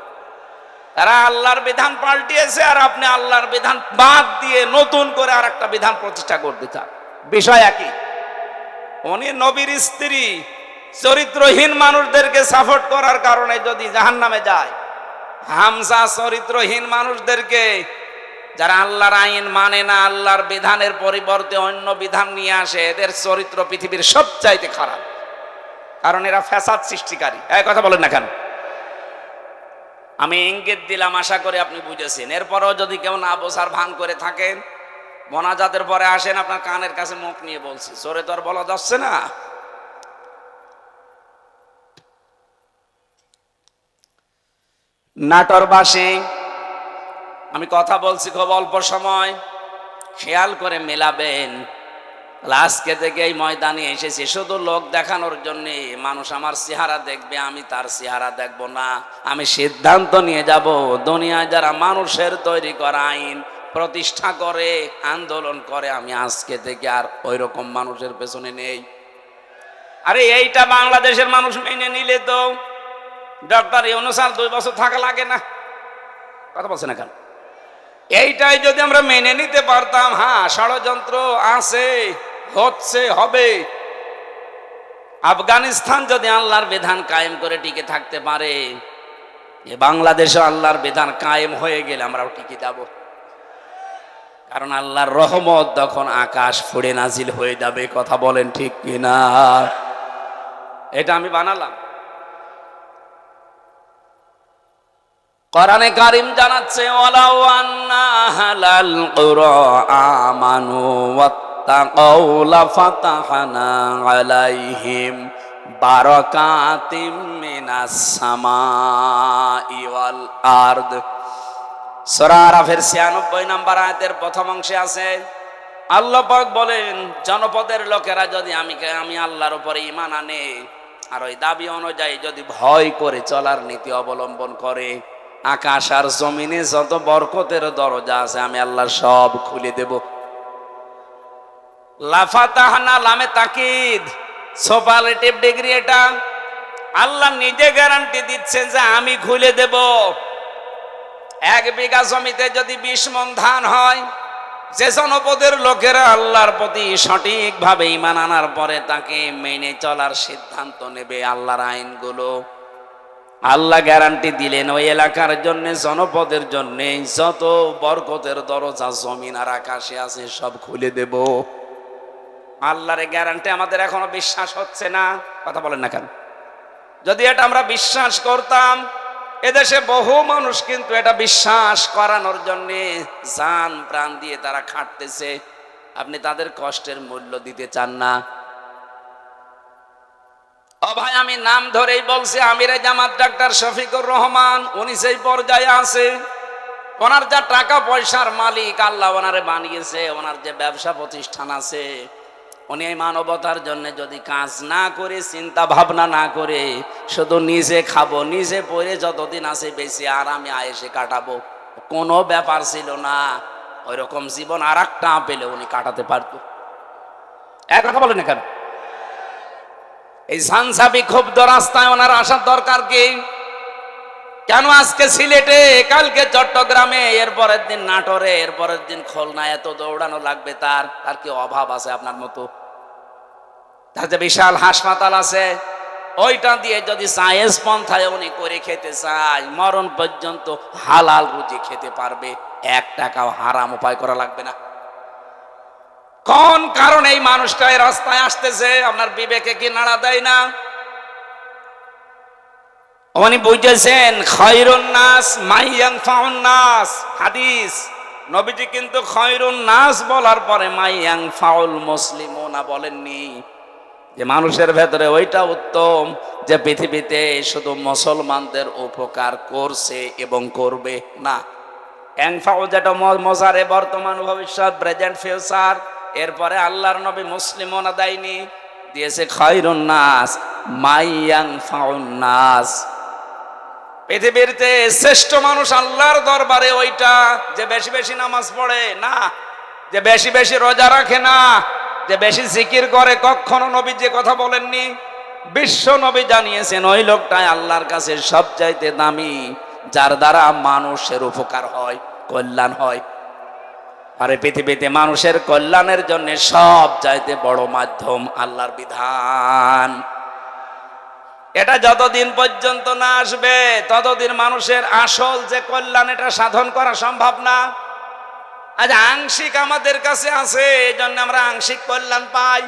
তারা আল্লাহর বিধান পাল্টিয়েছে, আর আপনি আল্লাহর বিধান বাদ দিয়ে নতুন করে আর একটা বিধান প্রতিষ্ঠা করতে চান। বিষয় একই। উনি নবীর স্ত্রী চরিত্রহীন মানুষদেরকে সাপোর্ট করার কারণে যদি জাহান্নামে যায়, হামজা চরিত্রহীন মানুষদেরকে, যারা আল্লাহর আইন মানে না, আল্লাহর বিধানের পরিবর্তে অন্য বিধান নিয়ে আসে, এদের চরিত্র পৃথিবীর সবচাইতে খারাপ, কারণ এরা ফ্যাসাদ সৃষ্টিকারী। এই কথা বলেন না কেন? আমি ইঙ্গিত দিলাম, আশা করি আপনি বুঝেছেন। এরপরেও যদি কেউ না বোঝার ভান করে থাকেন, মোনাজাতের পরে আসেন, আপনার কানের কাছে মুখ নিয়ে বলছি, জোরে তো আর বলা যাচ্ছে না। নাটোরবাসী, আমি কথা বলছি খুব অল্প সময়, খেয়াল করে মেলাবেন। আজকে থেকে এই ময়দানে এসেছি শুধু লোক দেখানোর জন্য। মানুষ আমার চেহারা দেখবে, আমি তার চেহারা দেখব না। আমি সিদ্ধান্ত নিয়ে যাব, দুনিয়ায় যারা মানুষের তৈরি করা আইন প্রতিষ্ঠা করে, আন্দোলন করে, আমি আজকে থেকে আর ওই রকম মানুষের পেছনে নেই। আরে এইটা বাংলাদেশের মানুষ মেনে নিলে তো ডক্টর ইউনূস 2 বছর থাকা লাগে না। কথা বলছে না কেন? এইটাই যদি আমরা মেনে নিতে পারতাম, হ্যাঁ ষড়যন্ত্র আছে, হচ্ছে, হবে। আফগানিস্তান যদি আল্লাহর বিধান কায়েম করে টিকে থাকতে পারে, বাংলাদেশে আল্লাহর বিধান কায়েম হয়ে গেলে আমরাও টিকে যাব। কারণ আল্লাহর রহমত তখন আকাশ ফুঁড়ে নাজিল হয়ে যাবে। কথা বলেন ঠিক কিনা? এটা আমি বানালাম। কোরআনে কারীম জানাচ্ছে, ওয়ালাউ আন্না আহলাল কুরা আমানু ওয়াত্তাকাউ লাফাতাহনা আলাইহিম বারাকাতিম মিনাস সামাই ওয়াল আরদ। সূরা আরাফের 96 নম্বর আয়াতের প্রথম অংশে আছে, আল্লাহ পাক বলেন, জনপদের লোকেরা যদি আমি আল্লাহর উপরে ঈমান আনে, আর ওই দাবি অনুযায়ী যদি ভয় করে চলার নীতি অবলম্বন করে, আকাশ আর জমিনে যত বরকতের দরজা আছে আমি আল্লাহ সব খুলে দেব। লাফাতাহনা, লামে তাকিদ, সুপারলেটিভ ডিগ্রি। এটা আল্লাহ নিজে গ্যারান্টি দিচ্ছেন যে আমি খুলে দেব। 1 বিঘা জমিতে যদি 20 মণ ধান হয়, যে জনপদের লোকেরা আল্লাহর প্রতি সঠিকভাবে ঈমান আনার পরে তাকে মেনে চলার সিদ্ধান্ত নেবে, আল্লাহর আইনগুলো, আল্লাহ গ্যারান্টি দিলেন ওই এলাকার জন্য, জনপদের জন্য যত বরকতের দরজা জমিন আর আকাশে আছে সব খুলে দেব। আল্লাহর গ্যারান্টি আমাদের এখনো বিশ্বাস হচ্ছে না। কথা বলেন না কেন? যদি এটা আমরা বিশ্বাস করতাম, এদেশে বহু মানুষ কিন্তু এটা বিশ্বাস করানোর জন্য জান প্রাণ দিয়ে তারা খাটতেছে। আপনি তাদের কষ্টের মূল্য দিতে চান না। ও ভাই, আমি নাম ধরেই বলছি, আমিরে জামাত ডাক্তার শফিকুর রহমান, উনি সেই পর্যায়ে আছে। ওনার যা টাকা পয়সার মালিক, আল্লাহ ওনারে বানিয়েছে, ওনার যে ব্যবসা প্রতিষ্ঠান আছে, উনি এই মানবতার জন্য যদি কাজ না করে, চিন্তা ভাবনা না করে, শুধু নিজে খাবো, নিজে পরে যতদিন আছে বেশি আরামে আয়েসে কাটাবো, কোনো ব্যাপার ছিল না। ওই রকম জীবন আর একটা পেলে উনি কাটাতে পারতো। এক কথা বলেন না কেন? এই ঝানঝাবি ক্ষুব্ধ রাস্তায় ওনার আসার দরকার কি? কেন আজকে সিলেটে, কালকে চট্টগ্রামে, এরপরের দিন নাটোরে, এরপরের দিন খুলনায় এত দৌড়ানো লাগবে? তার কি অভাব আছে আপনার মতো? তার যে বিশাল হাসপাতাল আছে, ওইটা দিয়ে যদি সায়েন্স পন্থায় উনি করে খেতে চায়, মরণ পর্যন্ত হালাল রুজি খেতে পারবে, 1 টাকাও হারাম উপায় করা লাগবে না। কোন কারণে এই মানুষটা এই রাস্তায় আসতেছে? আপনার বিবেকে কি নাড়া দেয় না? উনি বুঝেছেন খায়রুন নাস মাইয়ানফাউন নাস। হাদিস, নবীজি কিন্তু খায়রুন নাস বলার পরে মাইয়ানফাউল মুসলিমুনা বলেননি, যে মানুষের ভেতরে ওইটা উত্তম যে পৃথিবীতে শুধু মুসলমানদের উপকার করছে এবং করবে না। এনফাউ যেটা মজারে বর্তমান ভবিষ্যৎ, প্রেজেন্ট ফিউচার, এরপরে আল্লাহর নবী মুসলিমুনা দেয়নি, দিয়েছে খায়রুন নাস মাইয়ানফাউন নাস। পৃথিবীতে শ্রেষ্ঠ মানুষ আল্লাহর দরবারে ওইটা যে বেশি বেশি নামাজ পড়ে না, যে বেশি বেশি রোজা রাখে না, যে বেশি জিকির করে। কখনো নবী যে কথা বলেননি, বিশ্ব নবী জানিয়েছেন ওই লোকটাই আল্লাহর কাছে সবচাইতে দামি, যার দ্বারা মানুষের উপকার হয়, কল্যাণ হয়। আর এই পৃথিবীতে মানুষের কল্যাণের জন্য সব চাইতে বড় মাধ্যম আল্লাহর বিধান। এটা যতদিন পর্যন্ত না আসবে ততদিন মানুষের আসল যে কল্যাণ এটা সাধন করা সম্ভব না। আজ আংশিক আমাদের কাছে আছে, এই জন্য আমরা আংশিক কল্যাণ পাই।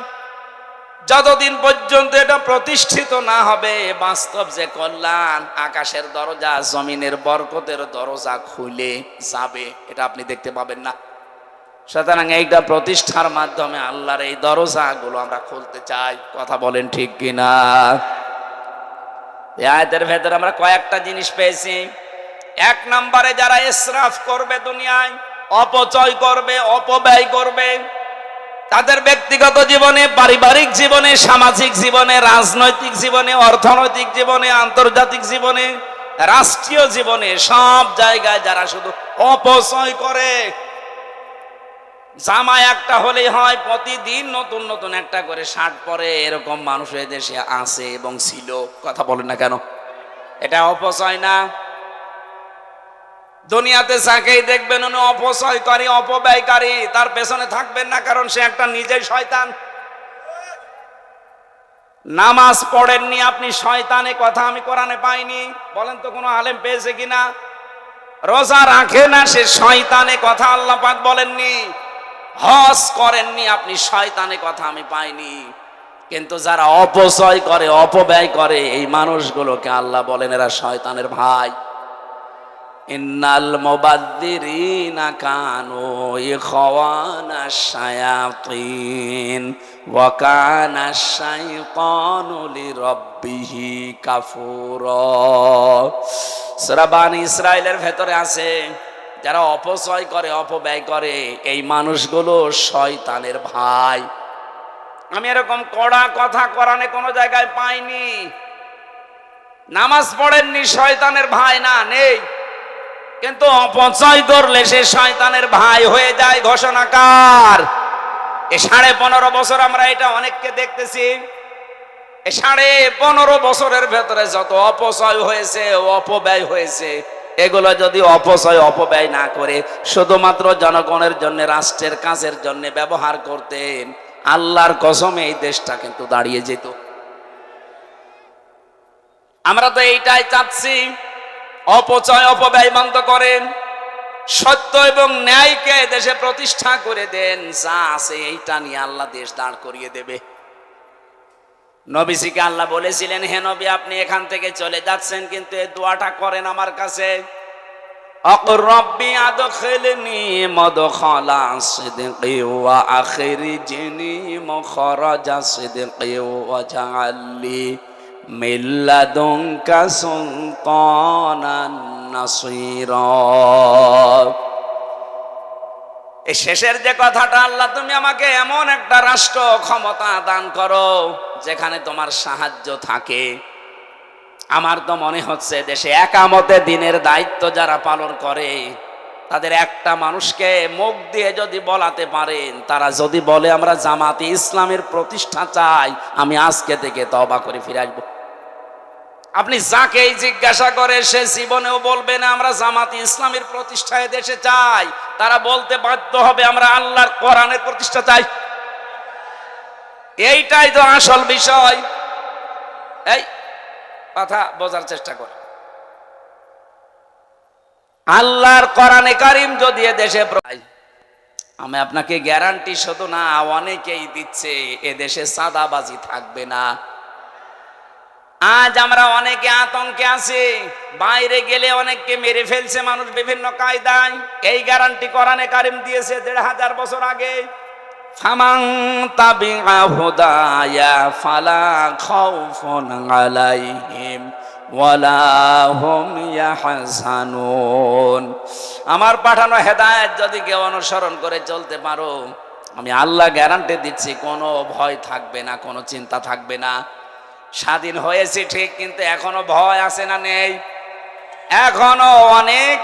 যতদিন পর্যন্ত এটা প্রতিষ্ঠিত না হবে বাস্তব যে কল্যাণ, আকাশের দরজা জমিনের বরকতের দরজা খুলে যাবে, এটা আপনি দেখতে পাবেন না। সুতরাং এইটা প্রতিষ্ঠার মাধ্যমে আল্লাহর এই দরজাগুলো আমরা খুলতে চাই। কথা বলেন ঠিক কিনা? এই আয়াতের ভেতরে আমরা কয়েকটা জিনিস পেয়েছি। 1 নম্বরে যারা ইসরাফ করবে, দুনিয়ায় অপচয় করবে, অপব্যয় করবে, তাদের ব্যক্তিগত জীবনে, পারিবারিক জীবনে, সামাজিক জীবনে, রাজনৈতিক জীবনে, অর্থনৈতিক জীবনে, আন্তর্জাতিক জীবনে, রাষ্ট্রীয় জীবনে, সব জায়গায় যারা শুধু অপচয় করে, জামা একটা হলেই হয় প্রতিদিন নতুন নতুন একটা করে শার্ট পরে, এরকম মানুষ এই দেশে আছে এবং ছিল। কথা বলেন না কেন? এটা অপচয় না? দুনিয়াতে যাকেই দেখবেন উনি অপচয়কারী, অপব্যয়কারী, তার পেছনে থাকবেন না, কারণ সে একটা নিজেই শয়তান। নামাজ পড়েননি আপনি, শয়তানে কথা আমি কোরআনে পাইনি, বলেন তো কোনো আলেম পেয়েছে কিনা? রোজা রাখে না, সে শয়তানে কথা আল্লাহ পাক বলেননি। হজ করেননি আপনি, শয়তানে কথা আমি পাইনি। কিন্তু যারা অপচয় করে, অপব্যয় করে, এই মানুষগুলোকে আল্লাহ বলেন এরা শয়তানের ভাই। ইন্নাল মুবাযযিরিনা কানু ইখওয়ানাশ শায়াতিন ওয়া কানাশ শাইতানু লিরাব্বিহি কাফুরা। সূরা বানী ইসরাঈলের ভেতরে আছে যারা অপচয় করে, অপব্যয় করে, এই মানুষগুলো শয়তানের ভাই। আমি এরকম কড়া কথা কোরআনে কোনো জায়গায় পাইনি। নামাজ পড়েননি, শয়তানের ভাই না, নেই। কিন্তু অপচয় করলে সে শয়তানের ভাই হয়ে যায়। ঘোষণাকার এই 15.5 বছর আমরা এটা অনেককে দেখতেছি। এই 15.5 বছরের ভেতরে যত অপচয় হয়েছে, অপব্যয় হয়েছে, এগুলো যদি অপচয় অপব্যয় না করে শুধুমাত্র জনগণের জন্য, রাষ্ট্রের কাজের জন্য ব্যবহার করতেন, আল্লাহর কসমে এই দেশটা কিন্তু দাঁড়িয়ে যেত। আমরা তো এইটাই চাচ্ছি, অপচয় অপব্যয় বন্ধ করেন, সত্য এবং ন্যায়কে দেশে প্রতিষ্ঠা করে দেন। যা আছে এইটা নিয়ে আল্লাহ দেশ দাঁড় করিয়ে দেবে। নবীজিকে আল্লাহ বলেছিলেন, হে নবী আপনি এখান থেকে চলে যাচ্ছেন, কিন্তু এই দোয়াটা করেন আমার কাছে, আকুর রব্বি আদখিলনি মাদখালা সিদকি ওয়া আখরিজনি মুখরাজা সিদকি ওয়া জাআলনি মিন লাদুনকা সুলতানান নাসীরা। এই শেষের যে কথাটা, আল্লাহ তুমি আমাকে এমন একটা রাষ্ট্র ক্ষমতা দান করো যেখানে তোমার সাহায্য থাকে। আমার তো মনে হচ্ছে দেশে একামতে দিনের দায়িত্ব যারা পালন করে, তাদের একটা মানুষকে মুখ দিয়ে যদি বলাতে পারেন, তারা যদি বলে আমরা জামাতে ইসলামের প্রতিষ্ঠা চাই, আমি আজকে থেকে তওবা করে ফিরে আসবো। আপনি যাকেই জিজ্ঞাসা করে সে জীবনেও বলবে না আমরা জামাতে ইসলামের প্রতিষ্ঠায় দেশে চাই। তারা বলতে বাধ্য হবে আমরা আল্লাহর কোরআনের প্রতিষ্ঠা চাই। এইটাই তো আসল বিষয়। এই কথা বোঝার চেষ্টা করে। আল্লাহর কোরআনে কারীম যদি এদেশে, আমি আপনাকে গ্যারান্টি শুধু না অনেকেই দিচ্ছে, এদেশে চাঁদাবাজি থাকবে না। আজ আমরা অনেকে আতঙ্কে আছি, বাইরে গেলে অনেককে মেরে ফেলছে মানুষ বিভিন্ন কায়দায়। এই গ্যারান্টি কোরআনে কারীম দিয়েছে ১৫০০ বছর আগে। ফামান তাবিআ হুদায়া ফালা খাউফুন আলাইহিম ওয়ালা হুম ইয়াহজানুন। আমার পাঠানো হেদায়েত যদি কেউ অনুসরণ করে চলতে পারো, আমি আল্লাহ গ্যারান্টি দিচ্ছি কোনো ভয় থাকবে না, কোনো চিন্তা থাকবে না। স্বাধীন হয়েছে ঠিক, কিন্তু এখনো ভয় আছে না নেই? এখনো অনেক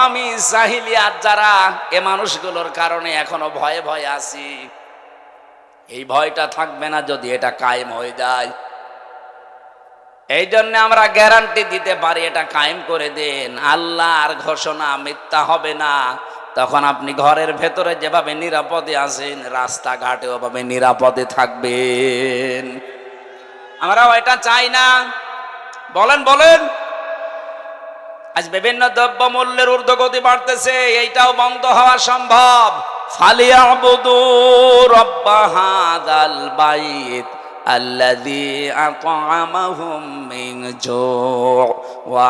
আমি জাহিলিয়াত যারা, এ মানুষগুলোর কারণে এখনো ভয়ে ভয়ে আছি। এই ভয়টা থাকবে না যদি এটা কায়েম হয়ে যায়। এই জন্য আমরা গ্যারান্টি দিতে পারি, এটা কায়েম করে দেন। আল্লাহর ঘোষণা মিথ্যা হবে না। তখন আপনি ঘরের ভেতরে যেভাবে নিরাপদে আছেন, রাস্তাঘাটে ওভাবে নিরাপদে থাকবেন। আমরা এটা চাই না। বলেন বলেন, আজ বিভিন্ন দ্রব্য মূল্যের ঊর্ধ্বগতি বাড়তেছে, এইটাও বন্ধ হওয়া সম্ভব। ফালিয়াবুদু রাব্ব হাযাল বাইত আল্লাযী আত'আমাহুম মিন জু' ওয়া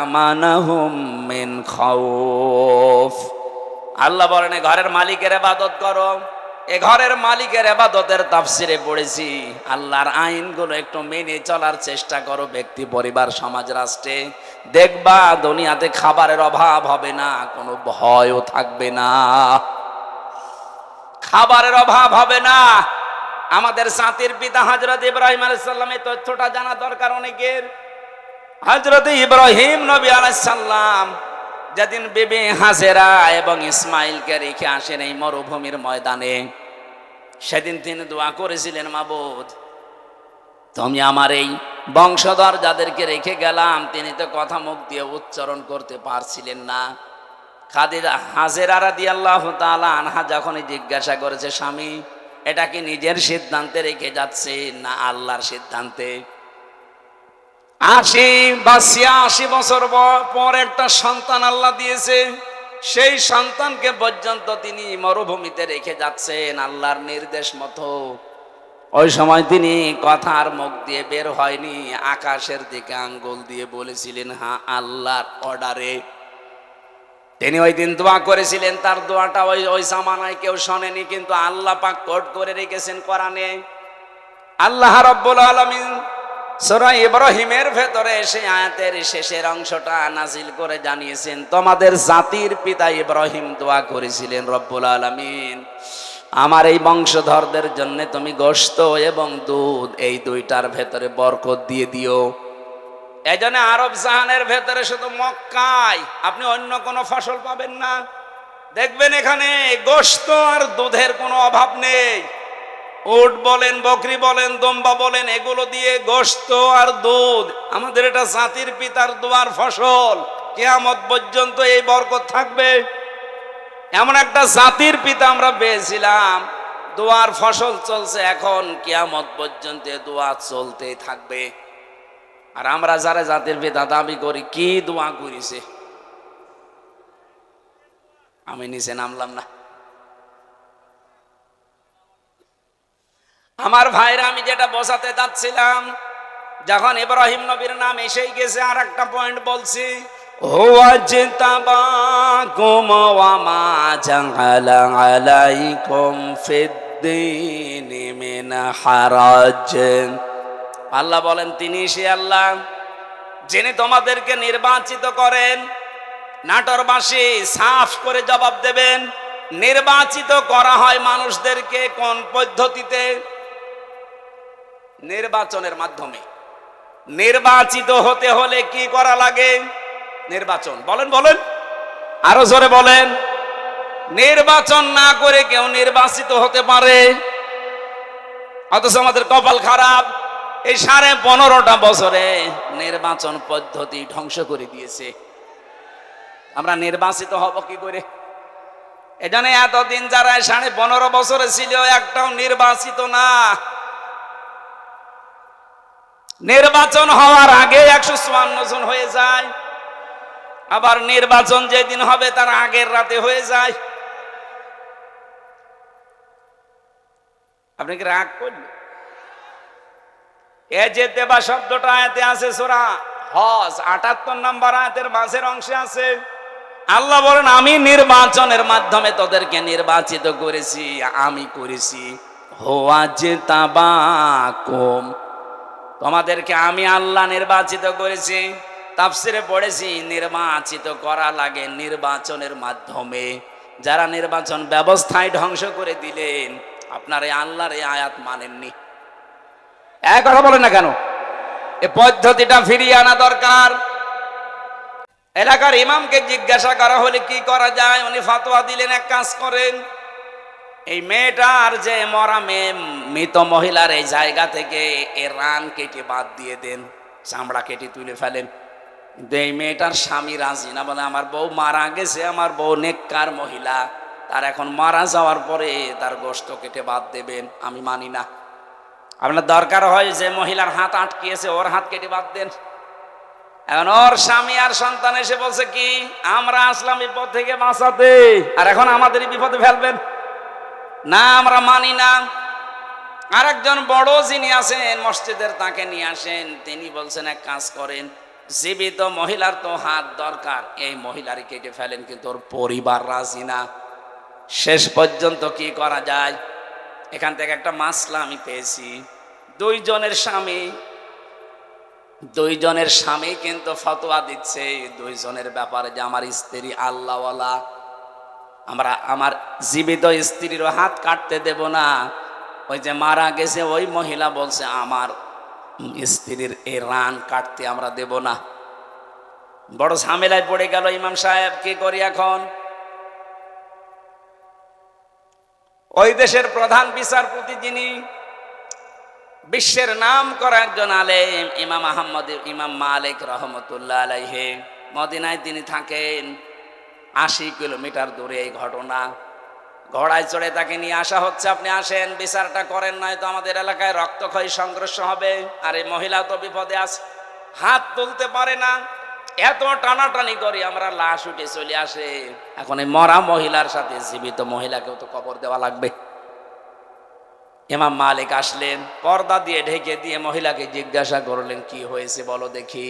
আমানাহুম মিন খাউফ। আল্লাহ বলেন, ঘরের মালিকের ইবাদত করো। এ ঘরের মালিকের ইবাদতের তাফসিরে পড়েছি, আল্লাহর আইনগুলো একটু মেনে চলার চেষ্টা করো ব্যক্তি, পরিবার, সমাজ, রাষ্ট্রে। দেখবা দুনিয়াতে খাবারের অভাব হবে না, কোনো ভয়ও থাকবে না। খাবারের অভাব হবে না। আমাদের জাতির পিতা হযরত ইব্রাহিম আলাইহিস সালাম, এই তথ্যটা জানা দরকার অনেকের। হযরত ইব্রাহিম নবী আলাইহিস সালাম যেদিন বিবি হাজেরা এবং ইসমাইলকে রেখে আসেন এই মরুভূমির ময়দানে, সেদিন তিনি দোয়া করেছিলেন, মাবুদ তুমি আমার এই বংশধর যাদেরকে রেখে গেলাম, তিনি তো কথা মুখ দিয়ে উচ্চারণ করতে পারছিলেন না। খাদিজা হাজেরা রাদিয়াল্লাহু তাআলা আনহা যখনই জিজ্ঞাসা করেছে, স্বামী এটা কি নিজের সিদ্ধান্তে রেখে যাচ্ছে না আল্লাহর সিদ্ধান্তে? ৮০ বছর পর একটা সন্তান আল্লাহ দিয়েছে, সেই সন্তানকে পর্যন্ত তিনি মরুভূমিতে রেখে যাচ্ছেন আল্লাহর নির্দেশ মতো। ওই সময় তিনি কথার মুখ দিয়ে বের হয়নি, আকাশের দিকে আঙ্গুল দিয়ে বলেছিলেন, হ্যাঁ আল্লাহর অর্ডারে। তিনি ওই দিন দোয়া করেছিলেন, তার দোয়াটা ওই জামানায় কেউ শোনেনি, কিন্তু আল্লাহ পাক কোট করে রেখেছেন কোরআনে। আল্লাহ রাব্বুল আলামিন সূরা ইব্রাহিমের ভেতরে সেই আয়াতের শেষের অংশটা নাজিল করে জানিয়েছেন, তোমাদের জাতির পিতা ইব্রাহিম দোয়া করেছিলেন, রব্বুল আলামিন আমার এই বংশধরদের জন্য তুমি গোশত এবং দুধ এই দুইটার ভেতরে বরকত দিয়ে দিও। এই জন্য আরব জাহানের ভেতরে শুধু মক্কায় আপনি অন্য কোনো ফসল পাবেন না। দেখবেন এখানে গোশত আর দুধের কোনো অভাব নেই। উট বলেন, বকরি বলেন, দম্বা বলেন, এগুলো দিয়ে গোশত আর দুধ। আমাদের এটা জাতির পিতার দোয়ার ফসল, কিয়ামত পর্যন্ত এই বরকত থাকবে। এমন একটা জাতির পিতা আমরা পেয়েছিলাম, দোয়ার ফসল চলছে এখন, কিয়ামত পর্যন্ত দোয়া চলতেই থাকবে। আর আমরা যারা জাতির পিতা দাবি করি, কি দোয়া করেছে? আমি নিচে নামলাম না। আমার ভাইরা, আমি যেটা বোঝাতে চাচ্ছিলাম, যখন ইব্রাহিম নবীর নাম এসেই গেছে, আর একটা পয়েন্ট বলছি, ওয়াজতাবাকুম ওয়া মা জাআলা আলাইকুম ফিদ্দীনি মিন হারাজ। আল্লাহ বলেন, তিনি সে আল্লাহ যিনি তোমাদেরকে নির্বাচিত করেন। নাটোরবাসী সাফ করে জবাব দেবেন, নির্বাচিত করা হয় মানুষদেরকে কোন পদ্ধতিতে? নির্বাচনের মাধ্যমে। নির্বাচিত হতে হলে কি করা লাগে? নির্বাচন। বলেন বলেন, আরো জোরে বলেন। নির্বাচন না করে কেউ নির্বাচিত হতে পারে? অথচ আমাদের কপাল খারাপ, এই 15.5টা বছরে নির্বাচন পদ্ধতি ধ্বংস করে দিয়েছে। আমরা নির্বাচিত হব কি করে? এজন্য এতদিন যারা 15.5 বছরে ছিল, একটাও নির্বাচিত না। নির্বাচন হওয়ার আগে 154 জন হয়ে যায়, আবার নির্বাচন যেদিন হবে তার আগের রাতে হয়ে যায়। আপনি কি রাগ করলেন? এ যে দেবা শব্দটা আয়াতে আছে সূরা হজ 78 নম্বর আয়াতের মাঝের অংশে আছে। আল্লাহ বলেন আমি নির্বাচনের মাধ্যমে তোদেরকে নির্বাচিত করেছি, আমি করেছি। হুয়াজতাবাকুম, তোমাদেরকে আমি আল্লাহ নির্বাচিত করেছি। তাফসিরে পড়েছি নির্বাচিত করা লাগে নির্বাচনের মাধ্যমে। যারা নির্বাচন ব্যবস্থায় ধ্বংস করে দিলেন, আপনার এই আল্লাহর এই আয়াত মানেননি। এক কথা বলেন না কেন? এই পদ্ধতিটা ফিরিয়ে আনা দরকার। এলাকার ইমামকে জিজ্ঞাসা করা হলে কি করা যায়, উনি ফতোয়া দিলেন এক কাজ করেন, এই মেয়েটার যে মরা মেয়ে, মৃত মহিলার এই জায়গা থেকে এর রান কেটে বাদ দিয়ে দেন, চামড়া কেটে তুলে ফেলেন। কিন্তু এই মেয়েটার স্বামী রাজি না, বলে আমার বউ মারা গেছে, আমার বউ নেককার মহিলা, তার এখন মারা যাওয়ার পরে তার গোশত কেটে বাদ দেবেন, আমি মানি না। আপনার দরকার হয় যে মহিলার হাত আটকিয়েছে ওর হাত কেটে বাদ দেন। এখন ওর স্বামী আর সন্তান এসে বলছে কি, আমরা আসলাম বিপদ থেকে বাঁচাতে, আর এখন আমাদেরই বিপদে ফেলবেন না, আমরা মানি না। আরেকজন বড় যিনি আছেন মসজিদের, তাকে নিয়ে আসেন। তিনি বলছেন এক কাজ করেন, জীবিত মহিলার তো হাত দরকার, এই মহিলারই কেটে ফেলেন, কিন্তু ওর পরিবার রাজি না। শেষ পর্যন্ত কি করা যায়, এখান থেকে একটা মাসলা আমি পেয়েছি। দুইজনের স্বামী কিন্তু ফতোয়া দিচ্ছে দুইজনের ব্যাপারে যে আমার স্ত্রী আল্লাহওয়ালা, আমরা আমার জীবিত স্ত্রীর হাত কাটতে দেব না। ওই যে মারা গেছে ওই মহিলা বলছে আমার স্ত্রীর এই রান কাটতে আমরা দেব না। বড় ঝামেলায় পড়ে গেল ইমাম সাহেব, কি করি এখন? ওই দেশের প্রধান বিচারপতি, যিনি বিশ্বের নাম করা একজন আলেম, ইমাম মালিক রহমতুল্লাহ আলাইহি, মদিনায় তিনি থাকেন। 80 কিলোমিটার দূরে এই ঘটনা। ঘোড়ায় চড়ে তাকে নিয়ে আসা হচ্ছে, আপনি আসেন বিচারটা করেন, নাই তো আমাদের এলাকায় রক্তক্ষয়ী সংঘর্ষ হবে। আর এই মহিলা তো বিপদে আছে, হাত তুলতে পারে না। এত টানাটানি করি আমরা, লাশ উঠে চলে আসে। এখন এই মরা মহিলার সাথে জীবিত মহিলাকেও তো কবর দেওয়া লাগবে। ইমাম মালিক আসলেন, পর্দা দিয়ে ঢেকে দিয়ে মহিলাকে জিজ্ঞাসা করলেন কি হয়েছে বলো দেখি।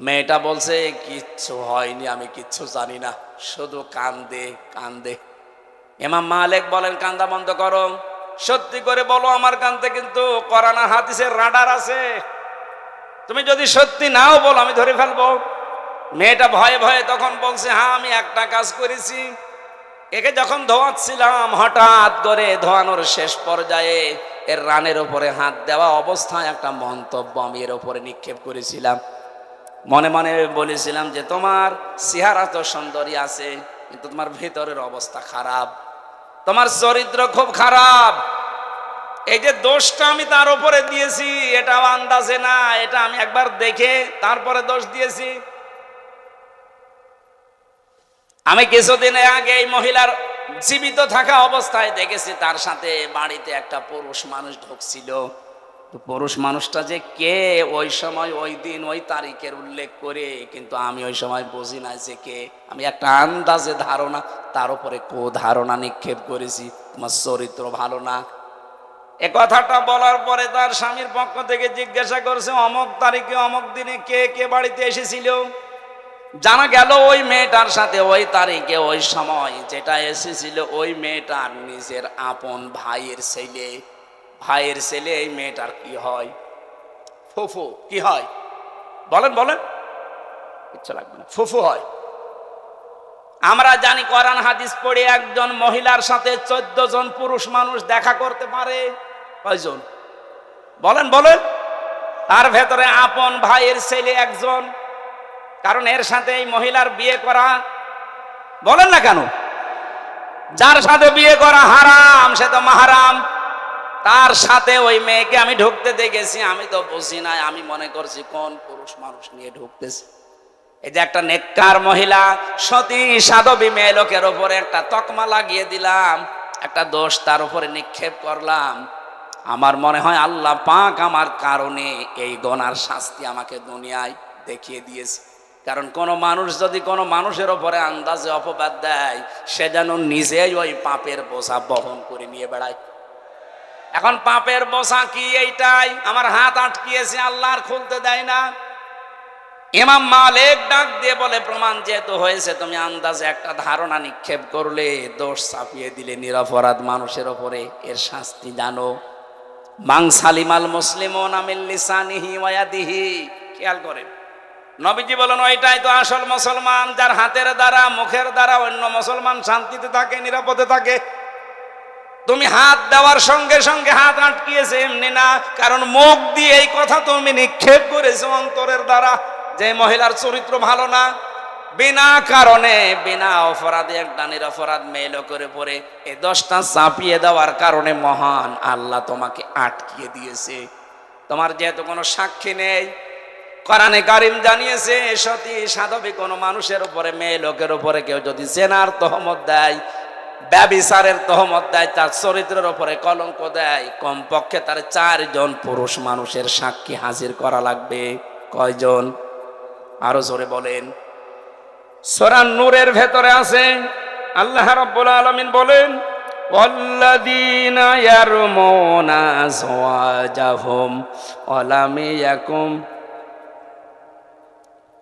মেয়েটা বলছে কিচ্ছু হয়নি, আমি কিচ্ছু জানি না, শুধু কান্দে কান্দে। ইমাম মালিক বলেন কান্দা বন্ধ করো, সত্যি করে বলো আমার কান্দে কিন্তু কোরআন আর হাদিসের রাডার আছে, তুমি যদি সত্যি নাও বলো আমি ধরে ফেলবো। মেয়েটা ভয়ে ভয়ে তখন বলছে হ্যাঁ আমি একটা কাজ করেছি, একে যখন ধোয়াচ্ছিলাম হঠাৎ করে ধোয়ানোর শেষ পর্যায়ে এর রানের উপরে হাত দেওয়া অবস্থায় একটা মন্তব্য আমি এর উপরে নিক্ষেপ করেছিলাম। মনে মনে বলেছিলাম যে তোমার চেহারা তো সুন্দরী আছে, কিন্তু তোমার ভেতরের অবস্থা খারাপ, তোমার চরিত্র খুব খারাপ। এই যে দোষটা আমি তার উপরে দিয়েছি, এটা আন্দাজে না, এটা আমি একবার দেখে তারপরে দোষ দিয়েছি। আমি কিছুদিন আগে এই মহিলার জীবিত থাকা অবস্থায় দেখেছি তার সাথে বাড়িতে একটা পুরুষ মানুষ ঢুকছিল। পুরুষ মানুষটা যে কে ওই সময় ওই দিন ওই তারিখের উল্লেখ করে, কিন্তু আমি ওই সময় বুঝি না যে কে। আমি একটা আন্দাজে ধারণা, তার উপরে ধারণা নিক্ষেপ করেছি, তোমার চরিত্র ভালো না। এ কথাটা বলার পরে তার স্বামীর পক্ষ থেকে জিজ্ঞাসা করছে অমক তারিখে অমক দিনে কে কে বাড়িতে এসেছিল। জানা গেল ওই মেয়েটার সাথে ওই তারিখে ওই সময় যেটা এসেছিল ওই মেয়েটার নিজের আপন ভাইয়ের ছেলে। ভাইয়ের ছেলে এই মেয়েটার কি হয়? ফুফু। কি হয় বলেন বলেন? কিচ্ছু লাগবে না, ফুফু হয়। আমরা জানি কোরআন হাদিস পড়ে একজন মহিলার সাথে 14 জন পুরুষ মানুষ দেখা করতে পারে। কয়জন বলেন বলেন? তার ভেতরে আপন ভাইয়ের ছেলে একজন, কারণ এর সাথে এই মহিলার বিয়ে করা, বলেন না কেন? যার সাথে বিয়ে করা হারাম সে তো মাহারাম। তার সাথে ওই মেয়েকে আমি ঢুকতে দেখেছি, আমি তো বুঝি নাই, আমি মনে করছি কোন পুরুষ মানুষ নিয়ে ঢুকতেছে। এই যে একটা নেককার মহিলা সতী সাধবী মেয়ে লোকের উপরে একটা তকমা লাগিয়ে দিলাম, একটা দোষ তার উপরে নিক্ষেপ করলাম। আমার মনে হয় আল্লাহ পাক আমার কারণে এই গুনার শাস্তি আমাকে দুনিয়ায় দেখিয়ে দিয়েছে। কারণ কোন মানুষ যদি কোনো মানুষের ওপরে আন্দাজে অপবাদ দেয়, সে যেন নিজেই ওই পাপের বোঝা বহন করে নিয়ে বেড়ায়। এখন পাপের বোঝা কি? এইটাই আমার হাত আটকিয়েছে, আল্লাহ আর খুলতে দেয় না। ইমাম মালিক ডাক দিয়ে বলে, প্রমাণ যেহেতু হয়েছে, তুমি আন্দাজে একটা ধারণা নিক্ষেপ করলে, দোষ চাপিয়ে দিলে নিরপরাধ মানুষের ওপরে, এর শাস্তি জানো? মাং সালিমাল মুসলিমুনা মিন লিসানিহি ওয়া ইয়াদিহি। খেয়াল করেন, নবীজি বলেন ওইটাই তো আসল মুসলমান, যার হাতের দ্বারা মুখের দ্বারা অন্য মুসলমান শান্তিতে থাকে, নিরাপদে থাকে। তুমি হাত দেওয়ার সঙ্গে সঙ্গে হাত আটকিয়েছে এমনি না, কারণ মুখ দিয়ে এই কথা তুমি নিক্ষেপ করেছো অন্তরের দ্বারা যে মহিলার চরিত্র ভালো না। বিনা কারণে বিনা অপরাধে একটা নিরপরাধ মেয়ে লোকের উপরে এই দোষটা চাপিয়ে দেওয়ার কারণে মহান আল্লাহ তোমাকে আটকিয়ে দিয়েছে। তোমার যেহেতু কোনো সাক্ষী নেই, কোরআনে কারীম জানিয়েছে সতী সাধবী কোনো মানুষের উপরে, মেয়ে লোকের উপরে কেউ যদি জেনার তহমত দেয়, ব্যভিচারের তহমত দেয়, তার চরিত্রের উপরে কলঙ্ক দেয়, কমপক্ষে তার 4 জন পুরুষ মানুষের সাক্ষী হাজির করা লাগবে। কয়জন? আরো জোরে বলেন। সূরা নূরের ভেতরে আছে, আল্লাহ রাব্বুল আলামিন বলেন, ওয়াল্লাযীনা ইয়ারমুনা আযওয়াজাহুম ওয়া লাম ইয়াকুম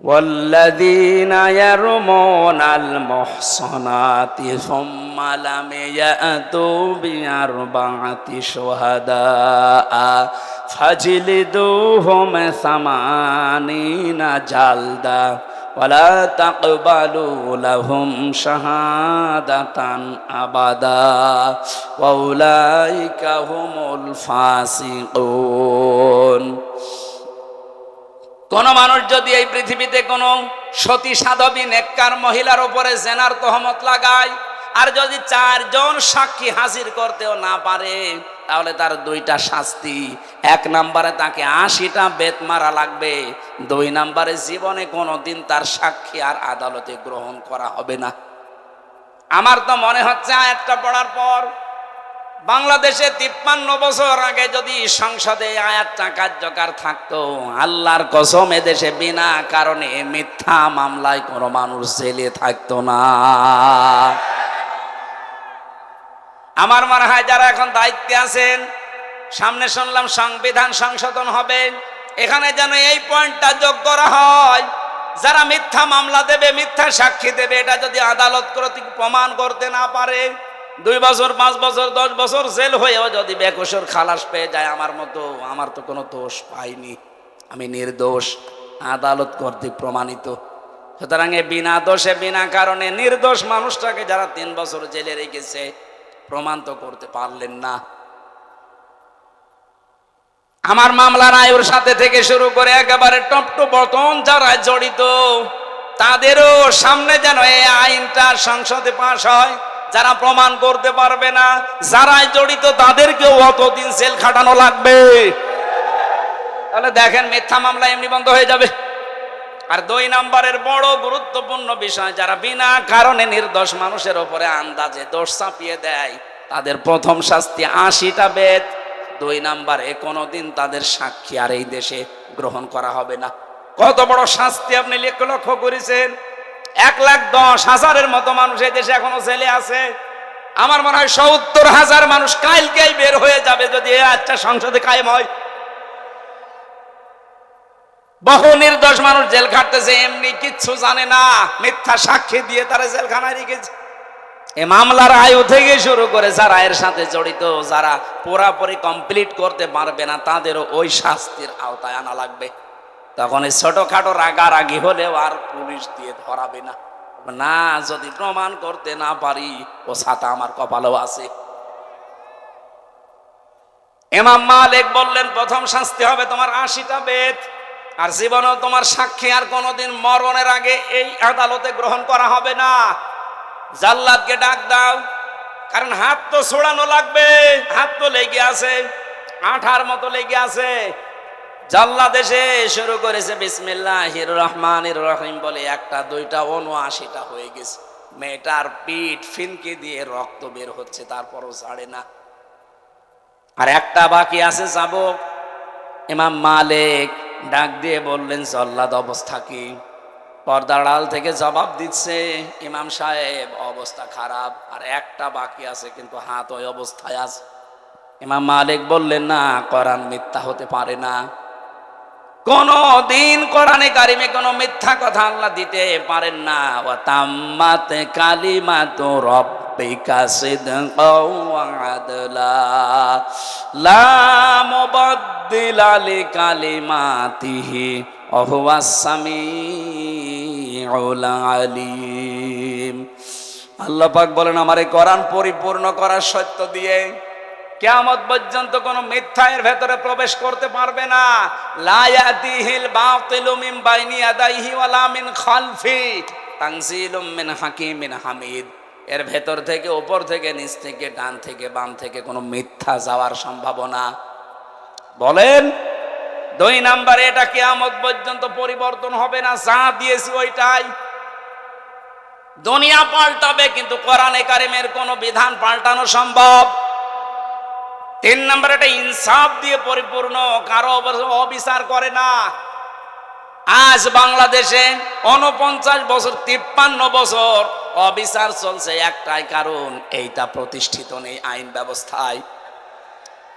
والذين يرمون المحصنات ثم لم يأتوا بأربعة شهداء فاجلدوهم 80 جلدة ولا تقبلوا لهم شهادة أبدا وأولئك هم الفاسقون। কোন মানুষ যদি এই পৃথিবীতে কোন সতী সাধবী নেককার মহিলার উপরে জেনার তহমত লাগায়, আর যদি 4 জন সাক্ষী হাজির করতেও না পারে, তাহলে তার 2টা শাস্তি। 1 নম্বরে তাকে 80টা বেত মারা লাগবে, 2 নম্বরে জীবনে কোনোদিন তার সাক্ষী আর আদালতে গ্রহণ করা হবে না। আমার তো মনে হচ্ছে আয়াতটা পড়ার পর বাংলাদেশে 53 বছর আগে যদি সংসদে আয়াতটা কার্যকর থাকতো, আল্লাহর কসম এদেশে বিনা কারণে মিথ্যা মামলায় কোনো মানুষ জেলে থাকতো না। আমার মনে হয় যারা এখন দায়িত্বে আছেন, সামনে শুনলাম সংবিধান সংশোধন হবে, এখানে যেন এই পয়েন্টটা যোগ করা হয়, যারা মিথ্যা মামলা দেবে, মিথ্যা সাক্ষী দেবে, এটা যদি আদালত কর্তৃক প্রমাণ করতে না পারে, 2 বছর 5 বছর 10 বছর জেল হয়েও যদি বেকসুর খালাস পেয়ে যায় আমার মতো, আমার তো কোনো দোষ পাইনি, আমি নির্দোষ, আদালত কর্তৃক প্রমাণিত। সুতরাং বিনা দোষে বিনা কারণে নির্দোষ মানুষটাকে যারা 3 বছর জেলে রেখেছে, প্রমাণ তো করতে পারলেন না। আমার মামলার আয়ুর সাথে থেকে শুরু করে একেবারে টপ টু বটম যারা জড়িত, তাদেরও সামনে যেন এই আইনটা সংসদে পাশ হয়। যারা প্রমাণ করতে পারবে না, যারাই জড়িত, তাদেরকেও অতদিন জেল খাটানো লাগবে। তাহলে দেখেন মিথ্যা মামলা এমনি বন্ধ হয়ে যাবে। আর 2 নম্বরের বড় গুরুত্বপূর্ণ বিষয়, যারা বিনা কারণে নির্দোষ মানুষের উপরে আন্দাজে দোষ চাপিয়ে দেয়, তাদের প্রথম শাস্তি 80টা বেত। 2 নম্বরে কোনোদিন তাদের সাক্ষী আর এই দেশে গ্রহণ করা হবে না। কত বড় শাস্তি আপনি লক্ষ্য করেছেন? 1,10,000-এর মতো মানুষ এই দেশে এখনো জেলে আছে। আমার মনে হয় 70,000 মানুষ কালকেই বের হয়ে যাবে যদি এই আচ্ছা সংসদে কায়েম হয়। বহু নির্দোষ মানুষ জেল খাটতেছে, এমনি কিচ্ছু জানে না, মিথ্যা সাক্ষী দিয়ে তারা জেলখানায় রেখেছে। এই মামলার আয়ু থেকে শুরু করে যারা এর সাথে জড়িত, যারা পুরাপুরি কমপ্লিট করতে পারবে না, তাদেরও ওই শাস্তির আওতায় আনা লাগবে। তখন এই ছোটখাটো রাগারাগি হলেও আর পুলিশ দিয়ে ধরাবে না। না, যদি প্রমাণ করতে না পারি, ও ছাতা আমার কপালেও আছে। ইমাম মালিক বললেন প্রথম শাস্তি হবে তোমার 80টা বেত, আর জীবনেও তোমার সাক্ষী আর কোনোদিন মরণের আগে এই আদালতে গ্রহণ করা হবে না। জাল্লাদকে ডাক দাও, কারণ হাত তো ছোড়ানো লাগবে, হাত তো লেগে আছে, আঠার মতো লেগে আছে। জাল্লাদ এসে শুরু করেছে বিসমিল্লাহির রহমানির রহিম বলে, 1টা 2টা 79টা হয়ে গেছে। মেয়েটার পিঠ ফিনকে দিয়ে রক্ত বের হচ্ছে, তারপরও ছাড়ে না। আর একটা বাকি আছে যাব। ইমাম মালিক ডাক দিয়ে বললেন, জল্লাদ অবস্থা কি? পর্দার আড়াল থেকে জবাব দিচ্ছে, ইমাম সাহেব অবস্থা খারাপ, আর একটা বাকি আছে, কিন্তু হাত ওই অবস্থায় আছে। ইমাম মালিক বললেন, না, কোরআন মিথ্যা হতে পারে না। কোন দিন কোরআনে কারিমে কোনো মিথ্যা কথা আল্লাহ দিতে পারেন না। ওয়া তাম্মাত কালিমাতু রাব্বিকা সিদকাও ওয়া আদলা লা মুবাদদিলা লিকালিমাতিহি ওয়া হুয়াস সামিউল আলিম। আল্লাহ পাক বলেন, আমার এই কোরআন পরিপূর্ণ করার সত্য দিয়ে কিয়ামত পর্যন্ত কোনো মিথ্যা এর ভেতরে প্রবেশ করতে পারবে না। লা ইয়াতিহিল বাতিলু মিন বাইনি ইয়াদাইহি ওয়ালা মিন খালফি তানজিলুম মিন হাকিমিন হামিদ। এর ভেতর থেকে, উপর থেকে, নিচ থেকে, ডান থেকে, বাম থেকে কোনো মিথ্যা যাওয়ার সম্ভাবনা। বলেন, 2 নম্বরে, এটা কিয়ামত পর্যন্ত পরিবর্তন হবে না, যা দিয়েছি ওইটাই। দুনিয়া পাল্টাবে কিন্তু কোরআনে কারিমের কোনো বিধান পাল্টানো সম্ভব। 3 নম্বর, এটা ইনসাফ দিয়ে পরিপূর্ণ, কারো অবিচার করে না। আজ বাংলাদেশে 49 বছর, 53 বছর অবিচার চলছে, একটাই কারণ, এইটা প্রতিষ্ঠিত নেই আইন ব্যবস্থায়।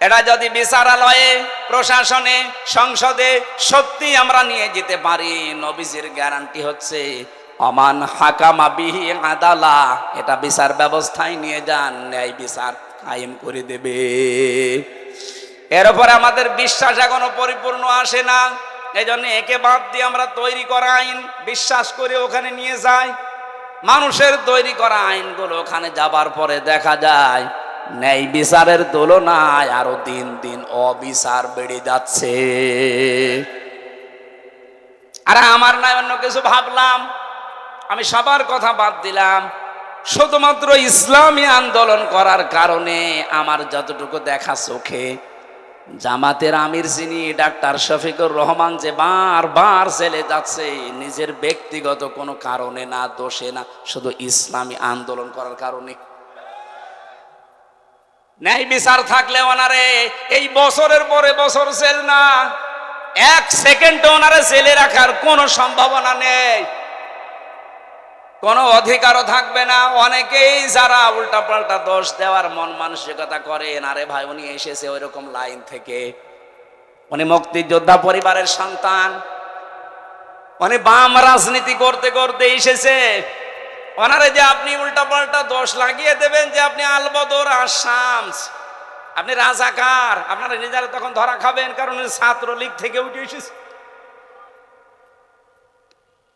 এটা যদি বিচারালয়ে, প্রশাসনে, সংসদে সত্যি আমরা নিয়ে যেতে পারি, নবীজির গ্যারান্টি হচ্ছে অমান হাকামা বিহি আদালা, এটা বিচার ব্যবস্থায় নিয়ে যান, ন্যায় বিচার কায়েম করে দেবে। এর উপরে আমাদের বিশ্বাস এখনো পরিপূর্ণ আসে না। এই জন্য একে বাদ দিয়ে আমরা তৈরি করা আইন বিশ্বাস করে ওখানে নিয়ে যাই। মানুষের তৈরি করা আইনগুলো ওখানে যাবার পরে দেখা যায় ন্যায় বিচারের তুলনায় আরো দিন দিন অবিচার বেড়ে যাচ্ছে। আর আমার নয় অন্য কিছু ভাবলাম, আমি সবার কথা বাদ দিলাম, শুধুমাত্র ইসলামী আন্দোলন করার কারণে আমার যতটুকু দেখা চোখে, জামাতের আমির যিনি ডাক্তার শফিকুর রহমান যে বারবার জেলে যাচ্ছে, নিজের ব্যক্তিগত কোনো কারণে না, দোষে না, শুধু ইসলামী আন্দোলন করার কারণে। ন্যায় বিচার থাকলে ওনারে এই বছরের পরে বছর জেল না, 1 সেকেন্ড ওনারে জেলে রাখার কোনো সম্ভাবনা নেই, কোনো অধিকারও থাকবে না। অনেকেই যারা উল্টাপাল্টা দোষ দেওয়ার মন মানসিকতা করেন, আরে ভাই উনি এসেছে ওই রকম লাইন থেকে, উনি মুক্তিযোদ্ধা পরিবারের সন্তান, উনি বাম রাজনীতি করতে করতে এসেছে, ওনারে যে আপনি উল্টাপাল্টা দোষ লাগিয়ে দেবেন যে আপনি আলবদর আসামস, আপনি রাজাকার, আপনারা নিজেরা তখন ধরা খাবেন, কারণ ছাত্রলীগ থেকে উঠে এসেছে।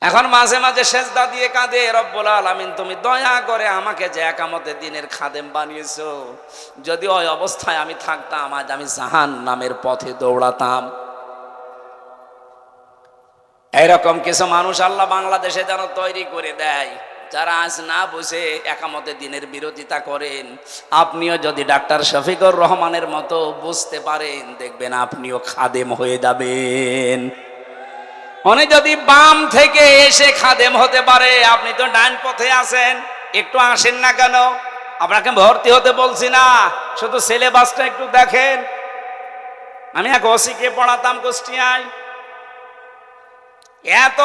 এখন মাঝে মাঝে সেজদা দিয়ে কাঁদে, রব্বুল আলামিন তুমি দয়া করে আমাকে যে একামতে দিনের খাদেম বানিয়েছো, যদি ওই অবস্থায় আমি থাকতাম আজ আমি জাহান্নামের পথে দৌড়াতাম। এইরকম কিছু মানুষ আল্লাহ বাংলাদেশে যেন তৈরি করে দেয়, যারা আজ না বুঝে একামতে দিনের বিরোধিতা করেন। আপনিও যদি ডাক্তার শফিকুর রহমানের মতো বুঝতে পারেন, দেখবেন আপনিও খাদেম হয়ে যাবেন। উনি যদি বাম থেকে এসে খাদেম হতে পারে, আপনি তো ডান পথে আছেন, একটু আসেন না কেন? আপনাকে ভর্তি হতে বলছি না, শুধু সিলেবাসটা একটু দেখেন। আমি এক ওসিকে পড়াতাম কুষ্টিয়ায়, এত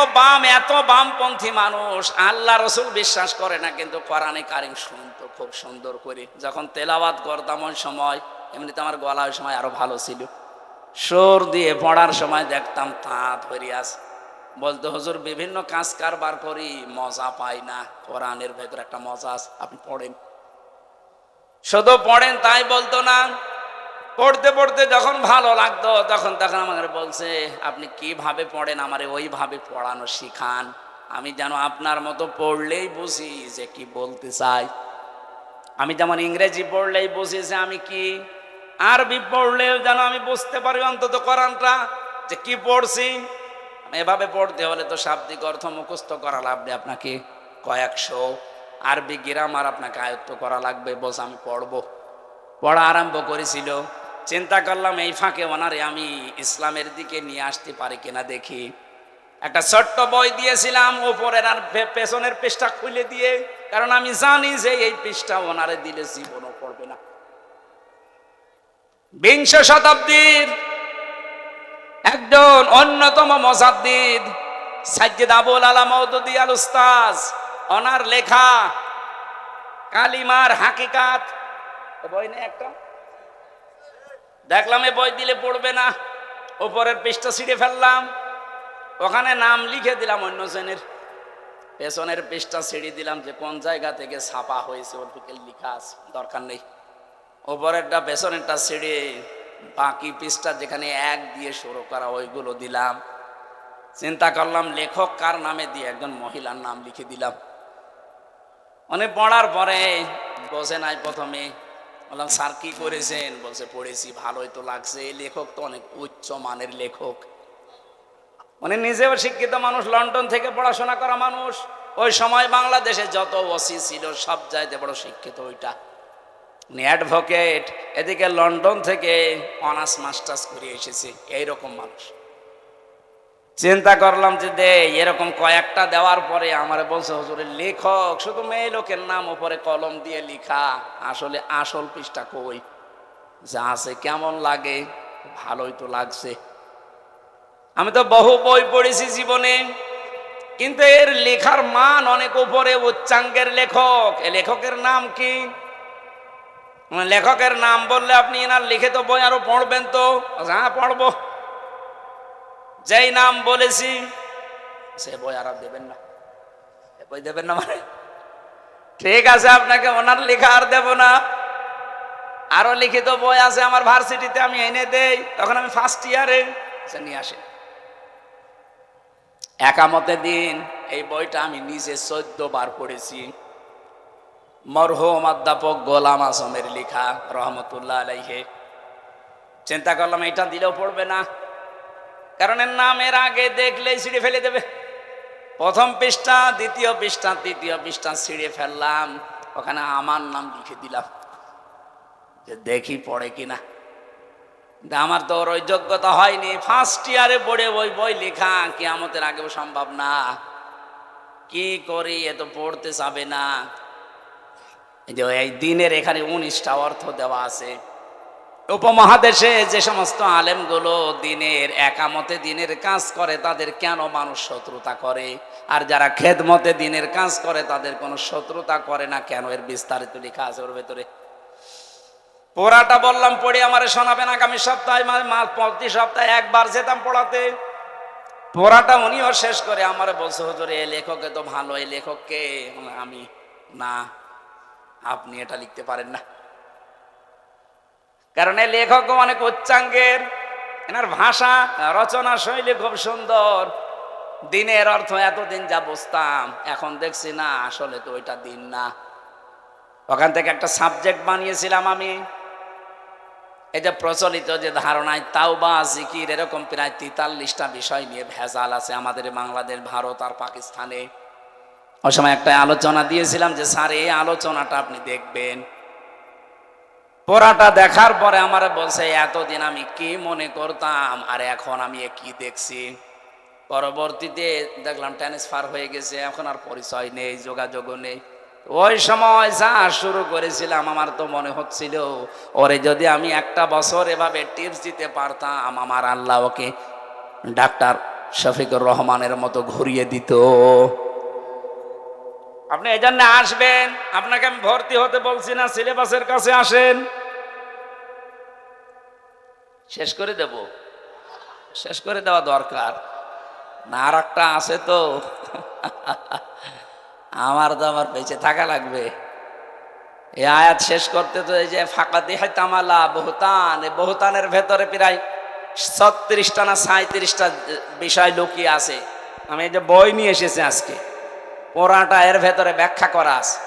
বামপন্থী মানুষ, আল্লাহ রসুল বিশ্বাস করে না, কিন্তু কোরআনে কারিম শুনতো খুব সুন্দর করে। যখন তেলাওয়াত করতাম ওই সময়, এমনিতে আমার গলা ওই সময় আরো ভালো ছিল, সুর দিয়ে পড়ার সময় দেখতাম তাঁত ধরে আছে, বলতো হুজুর বিভিন্ন কাজ কারবার করি, মজা পাই না, কোরআনের ভেতর একটা মজা আছে, আপনি পড়েন, শুধু পড়েন তাই বলতো না। পড়তে পড়তে যখন ভালো লাগতো, তখন আমাকে বলছে, আপনি কিভাবে পড়েন, আমারে ওইভাবে পড়ানো শিখান, আমি যেন আপনার মতো পড়লেই বুঝি যে কি বলতে চাই। আমি যেমন ইংরেজি পড়লেই বুঝি যে আমি কি, আরবি পড়লেও যেন আমি বুঝতে পারি অন্তত কোরআনটা যে কি পড়ছি। এভাবে পড়তে হলে তো শাব্দিক অর্থ মুখস্থ করা লাগবে, আপনাকে কয়েকশো আরবি গ্রামার আপনাকে আয়ত্ত করা লাগবে। বস আমি পড়া আরম্ভ করেছিল, চিন্তা করলাম এই ফাঁকে ওনারে আমি ইসলামের দিকে নিয়ে আসতে পারি কিনা দেখি। একটা ছোট্ট বই দিয়েছিলাম, উপরের আর পেছনের পৃষ্ঠা খুলে দিয়ে, কারণ আমি জানি যে এই পৃষ্ঠা ওনারে দিলে জীবনও পড়বে না। বিংশ শতাব্দীর একজন অন্যতম মুজাদ্দিদ সাইয়্যিদ আবুল আলা মওদুদী আল উস্তাজ, ওনার লেখা কালিমার হাকিকাত বই নেই একটা, দেখলাম এ বই দিলে পড়বে না, উপরের পৃষ্ঠা ছিঁড়ে ফেললাম, ওখানে নাম লিখে দিলাম অন্য জনের, পেছনের পৃষ্ঠা ছিঁড়ে দিলাম যে কোন জায়গা থেকে ছাপা হয়েছে ওর দিকে লেখা আছে, দরকার নেই। উপরেরটা পেছনেরটা ছিঁড়ে বাকি পৃষ্ঠা যেখানে এক দিয়ে শুরু করা ওইগুলো দিলাম। চিন্তা করলাম লেখক কার নামে দিয়ে একজন মহিলার নাম লিখে দিলাম। অনেক পড়ার পরে বোঝে নাই প্রথমে, বললাম স্যার কি করেছেন? বলছে পড়েছি, ভালোই তো লাগছে, এই লেখক তো অনেক উচ্চ মানের লেখক। উনি নিজেও শিক্ষিত মানুষ, লন্ডন থেকে পড়াশোনা করা মানুষ। ওই সময় বাংলাদেশে যত ওসি ছিল সব চাইতে বড় শিক্ষিত ওইটা, উনি অ্যাডভোকেট, এদিকে লন্ডন থেকে অনার্স মাস্টার্স করে এসেছে, এইরকম মানুষ। চিন্তা করলাম যে দে, এরকম কয়েকটা দেওয়ার পরে আমার বলছে হুজুরের লেখক শুধু মেয়ে লোকের নাম উপরে কলম দিয়ে লিখা, আসলে আসল পৃষ্ঠা কই? যা আছে কেমন লাগে? ভালোই তো লাগছে। আমি তো বহু বই পড়েছি জীবনে, কিন্তু এর লেখার মান অনেক উপরে, উচ্চাঙ্গের লেখক। এ লেখকের নাম কি? লেখকের নাম বললে আপনি এনার লিখিত বই আরো পড়বেন তো? হ্যাঁ পড়বো। যেই নাম বলেছি সে বই আর দেবেন না, বই দেবেন না মানে ঠিক আছে, আপনাকে ওনার লেখা আর দেব না। আরো লিখিত বই আছে আমার ভার্সিটিতে, আমি এনে দেই, তখন আমি ফার্স্ট ইয়ারে, নিয়ে আসে। একামতে দিন এই বইটা আমি নিজে 14 বার পড়েছি। মরহুম অধ্যাপক গোলাম আজমের লেখা, রহমতুল্লাহ আলাইহি। চিন্তা করলাম এটা দিলেও পড়বে না, কারণ এর নামের আগে দেখলেই ছিঁড়ে ফেলে দেবে। প্রথম পৃষ্ঠা, দ্বিতীয় পৃষ্ঠা, তৃতীয় পৃষ্ঠা ছিঁড়ে ফেললাম, ওখানে আমার নাম লিখে দিলাম যে দেখি পড়ে কিনা। আমার তো ওর ওই যোগ্যতা হয়নি, ফার্স্ট ইয়ারে পড়ে ওই বই লেখা কিয়ামতের আগেও সম্ভব না। কি করি, এ তো পড়তে যাবে না। এই দিনের এখানে 19টা অর্থ দেওয়া আছে। উপমহাদেশে যে সমস্ত আলেমগুলো দিনের একামতে দিনের কাজ করে তাদের কেন মানুষ শত্রুতা করে, আর যারা খেদমতে দিনের কাজ করে তাদের কোনো শত্রুতা করে না কেন, এর বিস্তারিত লেখা আছে ওর ভেতরে। পড়াটা বললাম পড়ে আমারে শোনাবেন আগামী সপ্তাহে, প্রতি সপ্তাহে একবার যেতাম পড়াতে। পড়াটা উনিও শেষ করে আমারে বলছে হুজুর এই লেখকে তো ভালো, এই লেখককে? আমি না, আপনি এটা লিখতে পারেন না, কারণ এই লেখক অনেক উচ্চাঙ্গের, এনার ভাষা রচনা শৈলী খুব সুন্দর। দিনের অর্থ এতদিন যা বুঝতাম এখন দেখছি না, আসলে তো ওইটা দিন না। ওখান থেকে একটা সাবজেক্ট বানিয়েছিলাম আমি। এই যে প্রচলিত যে ধারণায় তাওবা, জিকির, এরকম প্রায় 43টা বিষয় নিয়ে ভেজাল আছে আমাদের বাংলাদেশ, ভারত আর পাকিস্তানে। ওই সময় একটা আলোচনা দিয়েছিলাম যে স্যার এই আলোচনাটা আপনি দেখবেন। পড়াটা দেখার পরে আমার বলছে এতদিন আমি কি মনে করতাম আর এখন আমি কি দেখছি। পরবর্তীতে দেখলাম ট্রান্সফার হয়ে গেছে, এখন আর পরিচয় নেই, যোগাযোগও নেই। ওই সময় যা শুরু করেছিলাম আমার তো মনে হচ্ছিল ওরে যদি আমি একটা বছর এভাবে টিপস দিতে পারতাম, আমার আল্লাহ ওকে ডাক্তার শফিকুর রহমানের মতো ঘুরিয়ে দিত। আপনি এই জন্য আসবেন, আপনাকে আমি ভর্তি হতে বলছি না, সিলেবাসের কাছে আসেন, শেষ করে দেব, শেষ করে দেওয়া দরকার না। আর একটা আছে তো আমার তো আমার বেঁচে থাকা লাগবে। এই আয়াত শেষ করতে তো এই যে ফাঁকা দেহাই তামালা বহুতান, এই বহুতানের ভেতরে প্রায় 36টা না 37টা বিষয় লুকিয়ে আছে। আমি এই যে বই নিয়ে এসেছি আজকে, পড়াটা এর ভেতরে ব্যাখ্যা করা আছে।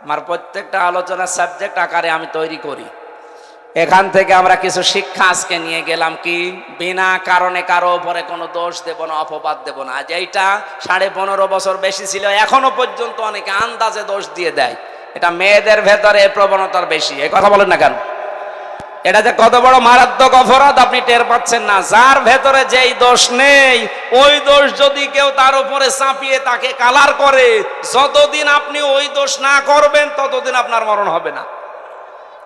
আমার প্রত্যেকটা আলোচনার সাবজেক্ট আকারে আমি তৈরি করি। এখান থেকে আমরা কিছু শিক্ষা আজকে নিয়ে গেলাম, কি বিনা কারণে কারো উপরে কোনো দোষ দেব না, অপবাদ দেব না। আজ এইটা 15.5 বছর বেশি ছিল, এখনো পর্যন্ত অনেকে আন্দাজে দোষ দিয়ে দেয়। এটা মেয়েদের ভেতরে প্রবণতার বেশি, এই কথা বলেন না কেন? এটা যে কত বড় মারাত্মক অপরাধ আপনি টের পাচ্ছেন না। যার ভেতরে যেই দোষ নেই ওই দোষ যদি কেউ তার উপরে চাপিয়ে তাকে কালার করে, যতদিন আপনি ওই দোষ না করবেন ততদিন আপনার মরণ হবে না।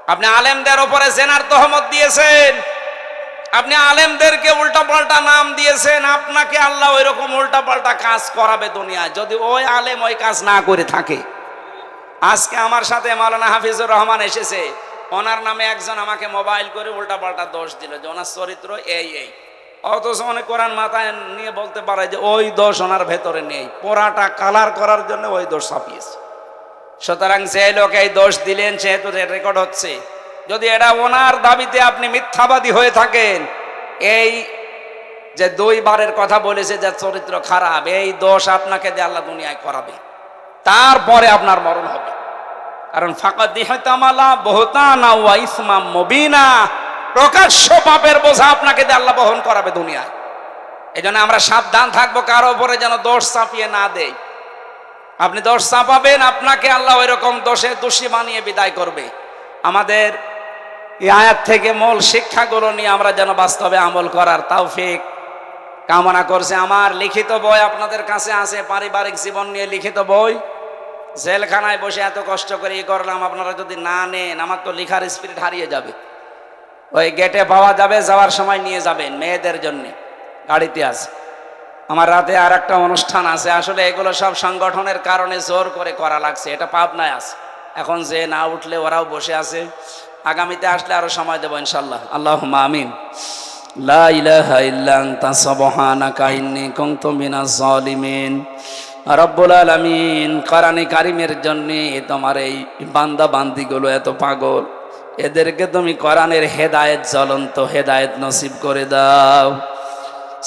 আপনি আলেমদের উপরে জেনার তহমত দিয়েছেন, আপনি আলেমদেরকে উল্টাপাল্টা নাম দিয়েছেন, আপনাকে আল্লাহ ওই রকম উল্টাপাল্টা কাজ করাবে দুনিয়ায় যদি ওই আলেম ওই কাজ না করে থাকে। আজকে আমার সাথে মাওলানা হাফিজুর রহমান এসেছে, ওনার নামে একজন আমাকে মোবাইল করে উল্টাপাল্টা দোষ দিল যে ওনার চরিত্র এই এই, অথচ অনেক কোরআন মাথায় নিয়ে বলতে পারে যে ওই দোষ ওনার ভেতরে নেই, পোড়াটা কালার করার জন্য ওই দোষ ছাপিয়েছে। সুতরাং যে লোক এই দোষ দিলেন সেহেতু রেকর্ড হচ্ছে, যদি এটা ওনার দাবিতে আপনি মিথ্যাবাদী হয়ে থাকেন, এই যে 2 বারের কথা বলেছে যে চরিত্র খারাপ, এই দোষ আপনাকে দিয়ে আল্লাহ দুনিয়ায় করাবে, তারপরে আপনার মরণ হবে। কারণ ফাকাদ ইহতামালা বুহতানা ওয়া ইসমাম মুবিনা, প্রকাশ্য পাপের বোঝা আপনাকে দিয়ে আল্লাহ বহন করাবে দুনিয়ায়। এজন্য আমরা সাবধান থাকবো কারো উপরে যেন দোষ চাপিয়ে না দেয়। আপনি দোষ চাপাবেন, আপনাকে আল্লাহ ওই রকম দোষে দোষী বানিয়ে বিদায় করবে। আমাদের এই আয়াত থেকে মূল শিক্ষাগুলো নিয়ে আমরা যেন বাস্তবে আমল করার তৌফিক কামনা করছে। আমার লিখিত বই আপনাদের কাছে আছে, পারিবারিক জীবন নিয়ে লিখিত বই। জেলখানায় বসে এত কষ্ট করে করলাম, আপনারা যদি না নেন আমার তো লেখার স্পিরিট হারিয়ে যাবে। ওই গেটে পাওয়া যাবে, যাওয়ার সময় নিয়ে যাবেন, মেয়েদের জন্য গাড়িতে আছে। আমার রাতে আর একটা অনুষ্ঠান আছে, আসলে এগুলো সব সংগঠনের কারণে জোর করে করা লাগছে। এটা পাবনায় আছে, এখন যে না উঠলে ওরাও বসে আছে, আগামীতে আসলে আরো সময় দেবো ইনশাল্লাহ। আল্লাহুম্মা আমিন। লা ইলাহা ইল্লা আনতা সুবহানাকা ইন্নী কুনতু মিনাজ জালিমিন। রব্বুল আলামিন, কোরআনে কারিমের জন্য তোমার এই বান্দা বান্দিগুলো এত পাগল, এদেরকে তুমি কোরআনের হেদায়েত, জ্বলন্ত হেদায়েত নসিব করে দাও।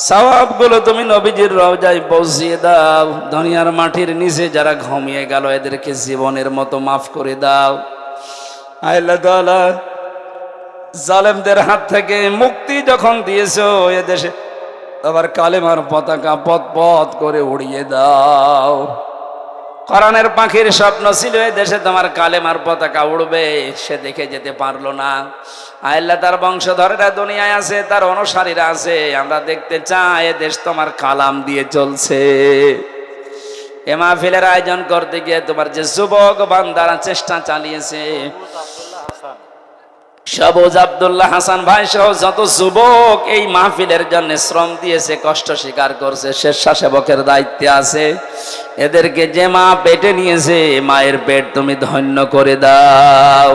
সওয়াবগুলো তুমি নবীজির রওজায় পৌঁছিয়ে দাও। দুনিয়ার মাটির নিচে যারা ঘুমিয়ে গেল এদেরকে জীবনের মতো মাফ করে দাও। আল্লাহ তাআলা, জালেমদের হাত থেকে মুক্তি যখন দিয়েছো, এদেশে তোমার কালেমার পতাকা পথ পথ করে উড়িয়ে দাও। কোরআনের পাখির স্বপ্ন ছিল এ দেশে তোমার কালেমার পতাকা উড়বে, সে দেখে যেতে পারলো না। আল্লাহ, তার বংশধরেরা দুনিয়ায় আছে, তার অনুসারীরা আছে, আমরা দেখতে চাই এ দেশ তোমার কালাম দিয়ে চলছে। এ মাহফিলের আয়োজন করতে গিয়ে তোমার যে যুবক বান্দারা চেষ্টা চালিয়েছে, সবুজ আব্দুল্লাহ হাসান ভাই সহ যত যুবক এই মাহফিলের জন্য শ্রম দিয়েছে, কষ্ট স্বীকার করছে, স্বেচ্ছাসেবকের দায়িত্বে আছে, এদেরকে যে মা পেটে নিয়েছে মায়ের পেট তুমি ধন্য করে দাও।